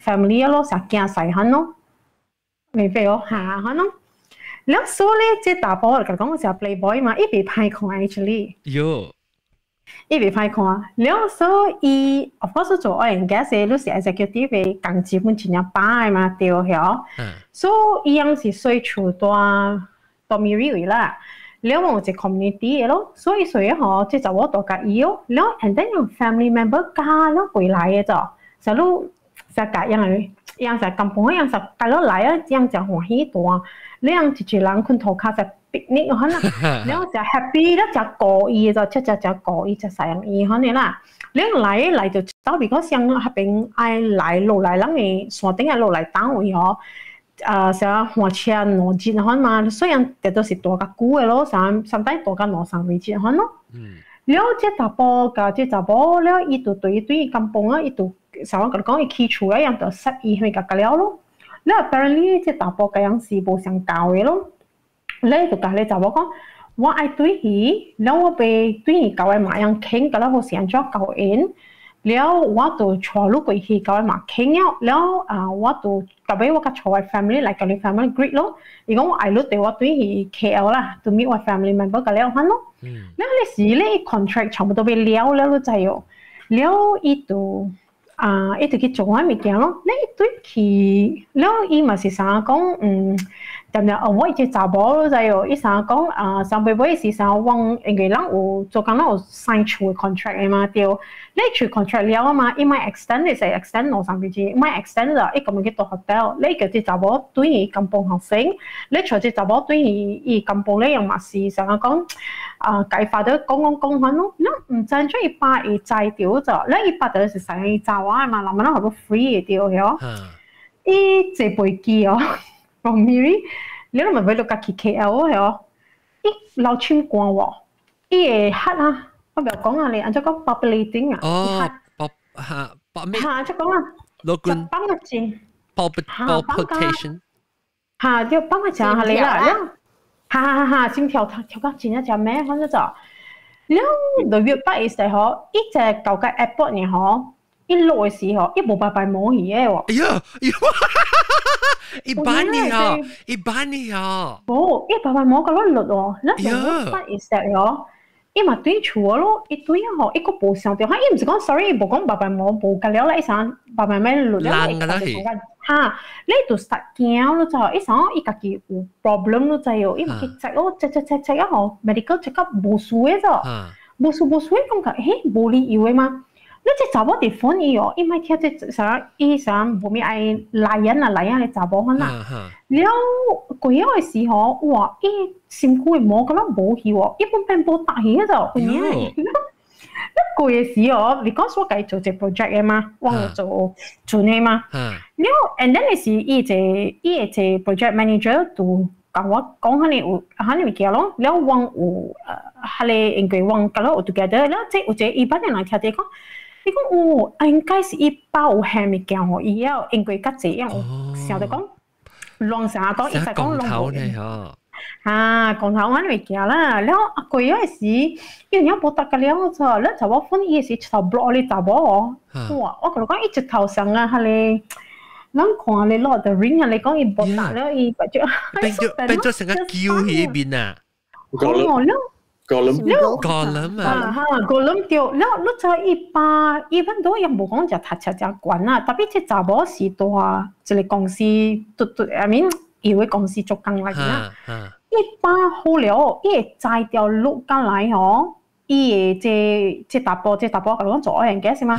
family 咯สักแก่ใส่ฮันเนาะไม่ไปอ๋อหาฮันเนาะแล้วโซ่เลยที่จ่าบอกับ講嘅時候 playboy 嘛一被派ของ actually一被派看，แล้ว所以 of course 做我人家是都是 executive 嘅工資本錢一百嘛對嗬，所以一樣是需處多米位啦，แล้ว我就 community 嘅咯，所以嗬即係我多個要，แล้ว and then 用 family member 加咯回來嘅就，就都就個樣就咁本樣就加落來啊，樣就歡喜多，你樣直接人คน頭卡就。picnic 可能แล้วจะ happy แล้วจะก่ออีจะก่ออีจะใส่อย่างอีเขาเนี่ยล่ะแล้วไหล就到because ยังเป็นไอไหล落嚟諗嘅山頂係落嚟單位嗬成火車挪節可能嘛雖然這都是大個股嘅咯甚至大個挪上位節可能แล้ว即係即係แล้วอีตัวกำปงอ่ะอีตัวสาวก็講อีขี้ชู一樣就失意去กับแล้ว咯แล้ว apparently 即係大波嘅樣是冇上教嘅咯咧就隔咧就我講，我愛對佢，แล้ว我被對佢教嘅馬樣傾，咁咧好成咗教演，แล้ว我就坐路過去教嘅馬傾แล้ว我就特別我個坐嘅 family 嚟教你 family greet 咯，如果我愛路對我對佢 KL 啦，就 meet 我 family member 咁樣咯，แล้ว你時咧 contract 全部都被了就係喎，แล้วอีตัว佢做緊物件咯，你對佢，แล้วอี咪是想講但係我以前查甫就係伊想講上輩輩是想往因為人有做緊有 sign 處 contract 嘅嘛對，你處 contract 了啊嘛，伊咪 extend 你係 extend 落上輩子，咪 extend 就伊咁樣去到 hotel，你叫啲查甫對伊金邦學生，你除啲查甫對伊金邦咧，又嘛是想講計劃到講翻咯，你唔真出一百一制掉就，你一百就是成一扎話嘛，嗱咪好多 free 嘅掉咗，伊這輩機哦。from Miri， 你都咪俾到架 KL 係伊流穿光喎，伊嘅黑啊，我咪講下你，按照講 populating 啊，咩？即講啊，就幫個字 population，就幫個字係你啦，先跳個字一隻咩？反正就，แล้วโดยไปอี時候，伊隻舊嘅 airport 呢嗬，伊落嘅時候，伊冇辦法摸嘢喎。哎呀！一般你哦，哦，一般冇個落哦，那就翻一隻咯，伊嘛對錯咯，一對吼，一個冇上掉，伊唔是講 sorry，冇講爸爸冇㗎了，你想爸爸咩落咗嚟嚇，你就實驚咯就，伊想伊家己有 problem 咯就係，伊唔去check咯，check 一號 medical check up 冇數嘅就，冇數咁嘅，嘿冇理由嘅嘛。你即查某地方伊哦，伊咪聽即想後面愛來人嚟查某可能，了過咗嘅時候，哇！伊心肝冇咁樣冇去喎，一般般冇大起嘅就，一過嘅時候，你講我計做隻 project 嘅嘛，我做嘅嘛，了 and then 是伊隻 project manager 就同我講下你物件咯，了我有下你應該我咁樣有 together，了即有隻一般人嚟聽啲講。你講應該是一包有蝦物件喎，伊要應該較濟樣，成日講亂成日講，伊就講亂講頭我咪驚啦，แล้ว佢有時因為冇得㗎了就，แล้ว就ว่า分一時頭 block 你就冇，哇！我講一直頭上啊，係你諗看你攞 the ring 係你講一冇得了，一個就變咗成個叫喺邊啊！Golem 啊，Golem 掉，แล้ว就even though 又冇講就ทัดจะ滾啊，特別即係冇時多，即係公司I mean 以為公司做工嚟啦，一般好了，一摘掉錄緊嚟嗬，一即大波咁樣做人嘅先嘛。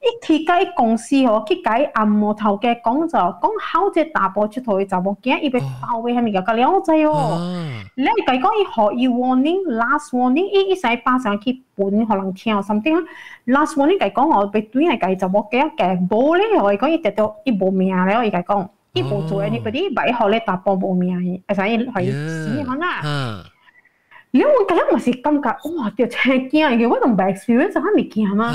一去解公司嗬，去解按摩頭嘅講就講好只大波出頭就冇驚，伊被包圍係咪個了解哦？你解講伊學伊 warning、last warning， 伊使巴上去本可能聽 something 啊 ，last warning 解講我被對係解就冇驚嘅，冇咧我講伊直到伊冇命咧，伊解講伊冇做 anybody， 咪學咧大波冇命，所以係死可能。你我覺得我是感覺哇，條車驚嘅，我同 bad experience 就係未驚嘛。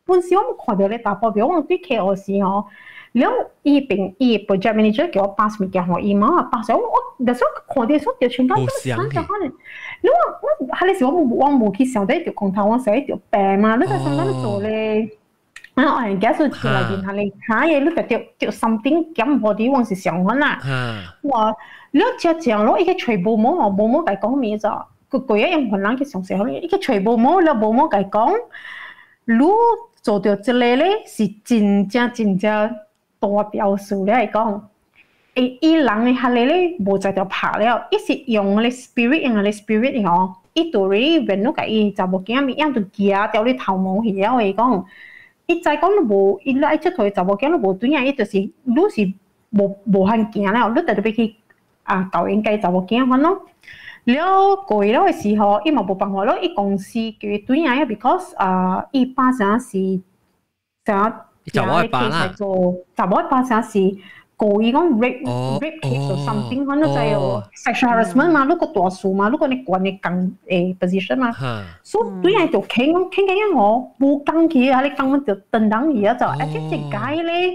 本時我冇看到你打波，比如我對 KO 時候，แล้ว伊 project manager 叫我 pass 物件我伊嘛 pass 我那時候看到時候就全部都想就可能，แล้ว我係時候我冇去想到一條空頭，我寫一條病嘛，你就想咁做咧，我人家說出來邊係你睇嘢，你就條 something 咁我啲往時想可能，哇，แล้ว就講咯，一個全部冇我冇計講咩就，佢一樣可能佢想寫好，一個全部冇แล้ว冇計講，如做到這類咧是真正大標數咧嚟講，伊人嘅下嚟咧無在條拍了，伊是用你 spirit 哦，伊對你原來個伊就無驚咪樣就驚掉你頭毛去了嚟講，伊再講你無伊來出頭就無驚你無對人，伊就是你是無限驚了，你特別去教應該就無驚翻咯。แล้ว過咗嘅時候，伊冇辦法咯，伊公司嘅對人，because 伊巴上是想就冇辦啦，就冇辦法是過伊講 rape case or something， 可能就係 sexual harassment 嘛，如果大數嘛，如果你管你更position 嘛，所以對人就傾緊我冇講佢，喺你講就等等而家就一直解咧。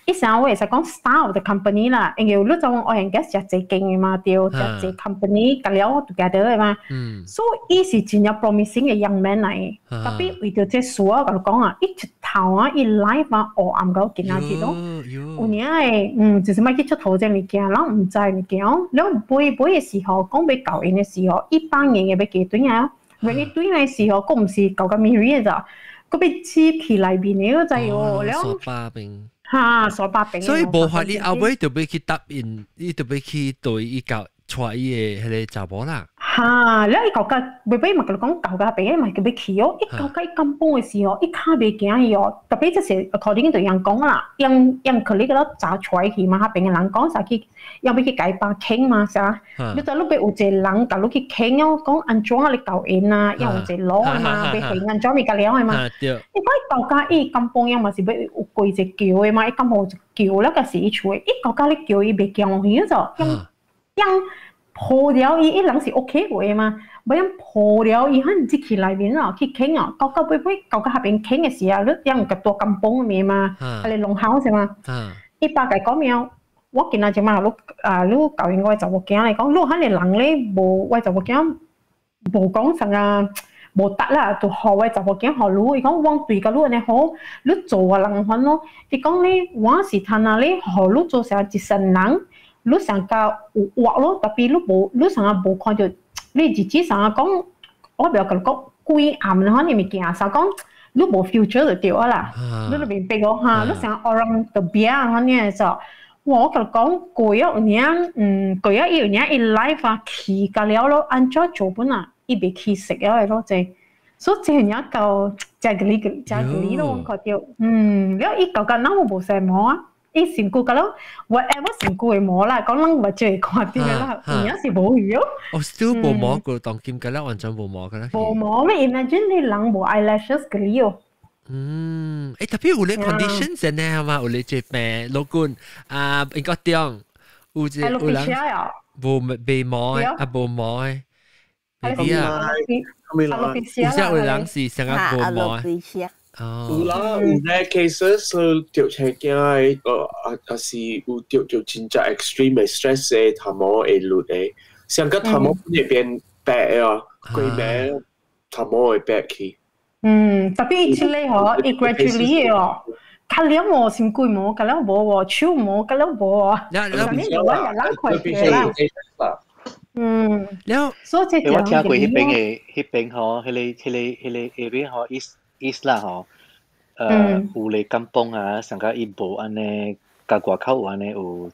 一時我其實講 start of the company 啦，因為你就我人家就最勁嘅嘛，就最 company 隔了 together 嘅嘛，所以伊是真有 promising 嘅 young man 嚟，特別為咗這數啊，我講啊，一出頭啊，一 life 啊，我暗個見下見到，有年係就是乜嘢出頭隻物件，然後唔知物件，然後背嘅時候講俾教人嘅時候，一般人嘅俾幾對啊，為你對嘅時候，佢唔是教個 Mary 咋，佢俾黐皮裏邊嘅就係然後。所把柄，所以無法你後尾就要去答應，你就要去對伊教帶伊嘅迄個查某啦。你伊教個，未必咪佢講教個病，咪叫佢去哦。一教個一根本嘅時候，一卡袂驚伊哦。特別即係 according 對人講啦，因佢呢個查出來去嘛，下邊嘅人講曬去，要要去解把傾嘛，係嘛？你就lúc 俾有隻人教你去傾哦，講安怎你教人啊，又有隻攞啊嘛，俾佢安怎咪教了係嘛？你講教個伊根本樣嘛是俾有貴隻叫嘅嘛，伊根本就叫了個是伊出，伊教個你叫伊袂驚佢就，因破了伊人是 OK 嘅嘛，唔係破了伊喺唔知佢裏邊啊，去傾啊，教下邊傾嘅時候，你因個多咁崩嘅嘢嘛，係你弄口先嘛，伊百計講咩？我見到隻馬你教應該就冇驚嚟講，你喺你人咧冇喂就冇驚，冇講成啊冇得啦，就學喂就冇驚學路，伊講往對個路你好，你做啊人份咯，伊講你我是睇下你學路做成一世人。你想教畫咯，特別你想冇看到你自己想講，我比較講貴暗啦，你咪見想講你冇 future 就掉啦，你裏邊俾我嚇，你想 orang terbiar 嗰啲就，我就講貴啊年，貴啊一年一 life 啊，起個了咯，按照做本啊，一邊起食咗咯，就，所以就人個就係呢咯，我覺得，แล้ว一個那我冇什麼啊。伊成個咯 ，whatever 成個嘅摸啦，講撚咪最誇啲嘅啦，而家是冇魚。我 still 冇摸過當劍嘅啦，完全冇摸嘅啦。冇摸咩 ？Imagine 你人冇 eyelashes 嘅了。特別有啲 condition 先咧，係嘛？有啲隻病，老官應該點？有隻有人冇被摸冇摸嘅。係啊，有隻有人是成日冇摸。有啦，有啲 cases 掉車驚嘅，是有掉真正 extreme 嘅 stress 嘅，頭毛會落嘅，上個頭毛那邊白啊，鬼名頭毛會白去。特別一嚟嗬，一 gradually 哦，卡了毛先鬼毛，卡了毛喎，手毛卡了毛啊，咁你就揾人拉快啲啦。แล้ว所以我聽過迄邊嗬，迄area 嗬 east 啦嗬，有嚟kampung啊，上個伊無安尼，甲外口有安尼有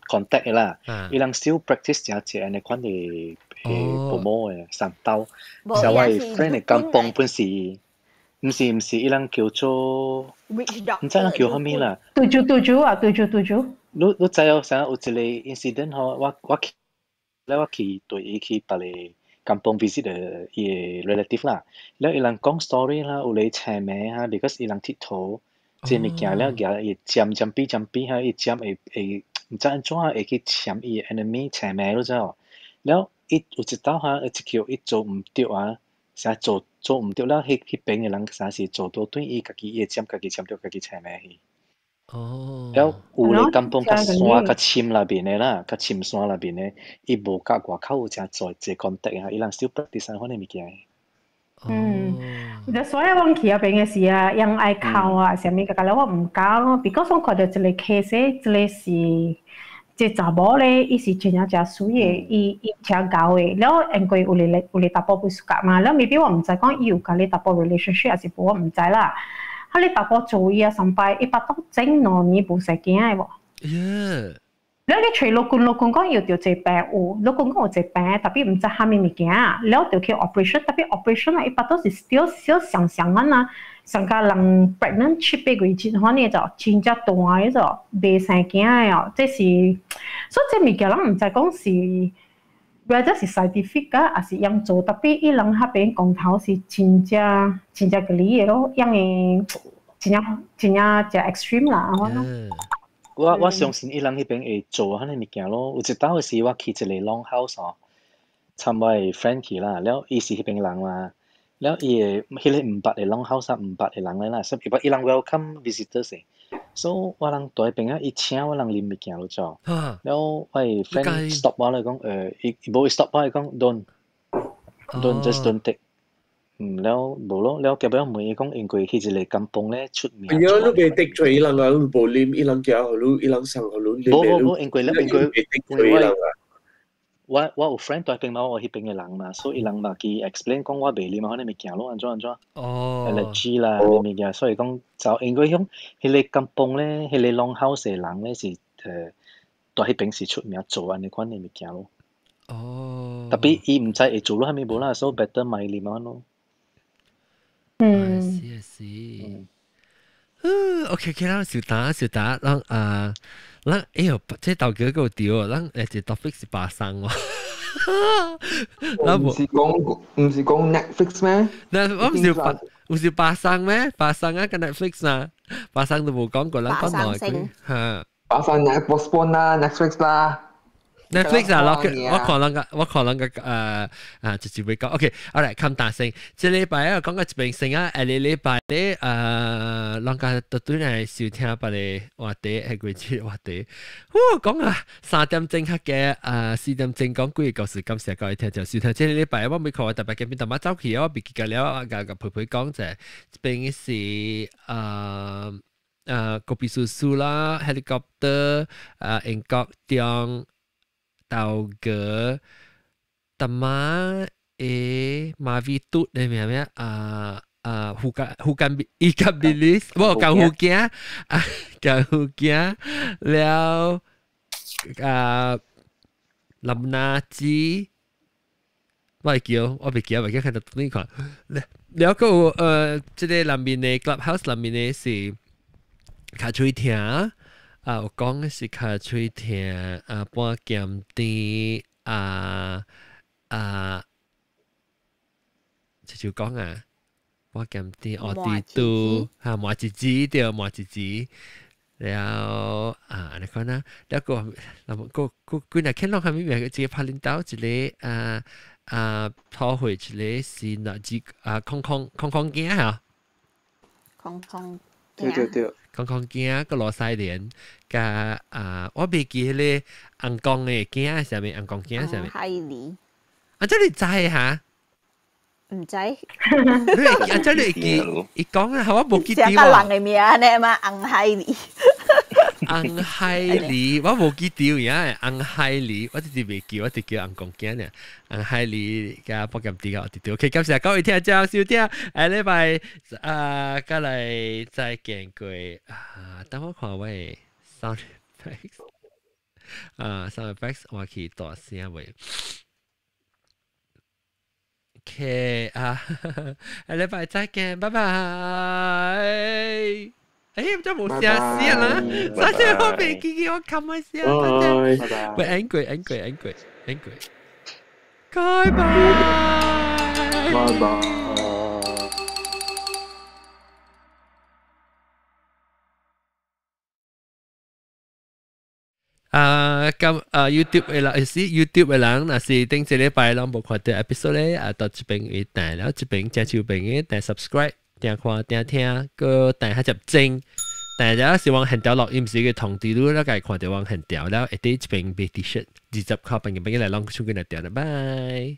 contact 嘅啦，伊人少 practice 正正安尼款嘅保姆嘅上刀，小我 friend 嘅kampung本是，唔是，伊人叫做，唔知人叫啥物啦。對住，你知有啥有一個 incident 嗬，我去對伊去別個kampung visit 嘅伊 relative 啦，แล้ว伊人講 story 啦，有嚟請名哈 ，because 伊人佚佗，即物件了，伊尖比哈，伊尖會唔知安怎會去潛伊 enemy 請名咯，知無？แล้ว伊有一道哈，一叫伊做唔對啊，成做唔對了，迄邊嘅人成是做到對伊家己伊尖家己潛到家己請名去。แล้ว有嚟kampung 甲山甲深那邊嘅啦，甲深山那邊嘅，伊無甲外口有正做一 contact 啊，伊人少 practice 款嘅物件。就所有往去那邊嘅事啊，人愛靠啊，啥物個我唔搞咯。because 我看到一個 case， 一個是即查某咧，伊是真正水嘅，伊請教嘅，แล้ว因為有嚟搭波不熟㗎嘛，แล้วmaybe我唔知講伊有甲你搭波 relationship 還是無，我唔知啦。佢你搭波做伊啊，上擺伊巴當整兩年無使驚嘅喎。แล้ว你隨老公講要條隻病有，老公講有隻病，特別唔知蝦米物件，แล้ว條去 operation， 特別 operation 啊，伊巴當是 still 上緊啊，上加人 pregnant 七八個月之後呢就真正大嘅就未生驚嘅哦，即是，所以這物件人唔知講是，或者是 scientific 啊，還是樣做，特別伊人嗰邊講頭是真正個理嘅咯，因為真正 extreme 啦，我諗。我相信伊人迄邊會做迄個物件咯。有一道時我去一個 long house 哦，參我嘅 friend 去啦，แล้ว伊是迄邊人嘛，แล้ว伊個迄個唔捌嘅 long house 唔捌嘅人咧啦，所以伊人 welcome visitors 嘅，所以我人在迄邊啊，伊請我人啉物件咯做，แล้ว我嘅 friend stop 我嚟講，伊無 stop 我嚟講 don't just don't take。แล้ว無咯，แล้ว夾咗每講因為佢一個kampung咧出名。因為你被滴咗伊人啊，你無啉，伊人叫你，伊人上好你。無，因為我有 friend 在邊嘛，我迄邊嘅人嘛，所以伊人嘛佢 explain 講我未啉嘛，可能物件咯，安怎。allergy 啦，啲物件，所以講就因為響迄個kampung咧，迄個 long house 嘅人咧是在迄邊是出名做安尼款嘅物件咯。特別伊唔知會做咯，係咪無啦，所以 better 咪啉咯。是。OK，咱小打，咱哎呦，這道哥個屌，咱這 topic 是巴生喎。唔是講 Netflix 咩？唔是巴生咩？巴生啊，個 Netflix 啊，巴生都冇講過，咱講耐佢嚇。巴生 Netflix 啦 ，Netflix 啦。Netflix 啊，我可能直接會講 ，OK， 好嚟咁大聲。這禮拜啊，講個一邊聲啊，下禮拜咧人家都對嚟收聽別個話題，係幾節話題。講啊3點鐘黑嘅4點鐘講幾個故事，咁成日各位聽就收聽。這禮拜我每個特別嘅邊度乜走去啊，我別記咗了，個陪講就係邊是kopi susu 啦 ，helicopter 英國中。tàu gỡ tầm má mà vi tút đây mẹ mẹ hukan ikan bilisบ่kang hukia kang hukia แล้วลำนาจีไม่เกี่ยว看到ตรงนี้ก่อนแล้วก็這個南邊嘅 clubhouse 南邊嘅是卡吹聽我講嘅是卡吹聽半鹹啲就講半鹹啲我哋都麻子子對麻子子แล้ว你講啦แล้วก็嗱แค่ลองทำอย่างเจี๊ยบพาลินดาวจะเลยพอ回จะเลย是嗱จี空แก่嚇空對，講驚個羅西蓮，甲我未記咧紅光嘅驚係咩？紅光驚係咩？海狸。啊，這你知嚇？唔知。啊，這你記，伊講啊，我冇記到。成個人嘅名呢嘛，紅海狸。紅海狸，我冇記到呀，紅海狸，我直接未記，我直叫紅光驚呢。紅海狸加博金啲我哋 OK， 感謝各位聽眾收聽，禮拜過嚟再見過等我看喂 sound effects，sound effects 我去大聲喂。OK 禮拜再見，拜拜。唔知冇聲先啦，反正我未記我冚開聲，反正喂 angry，拜拜。咁YouTube 嘅啦，YouTube 嘅人，若是頂一禮拜攏無看到 episode 咧，到這邊會訂，然後這邊正手邊嘅訂 subscribe，訂看訂聽，個訂下集精，但係有時往橫條錄音時嘅通知錄，แล้วก็看到往橫條，แล้ว一啲這邊被 T-shirt 20塊半嘅嚟攏出緊嚟掉啦，拜。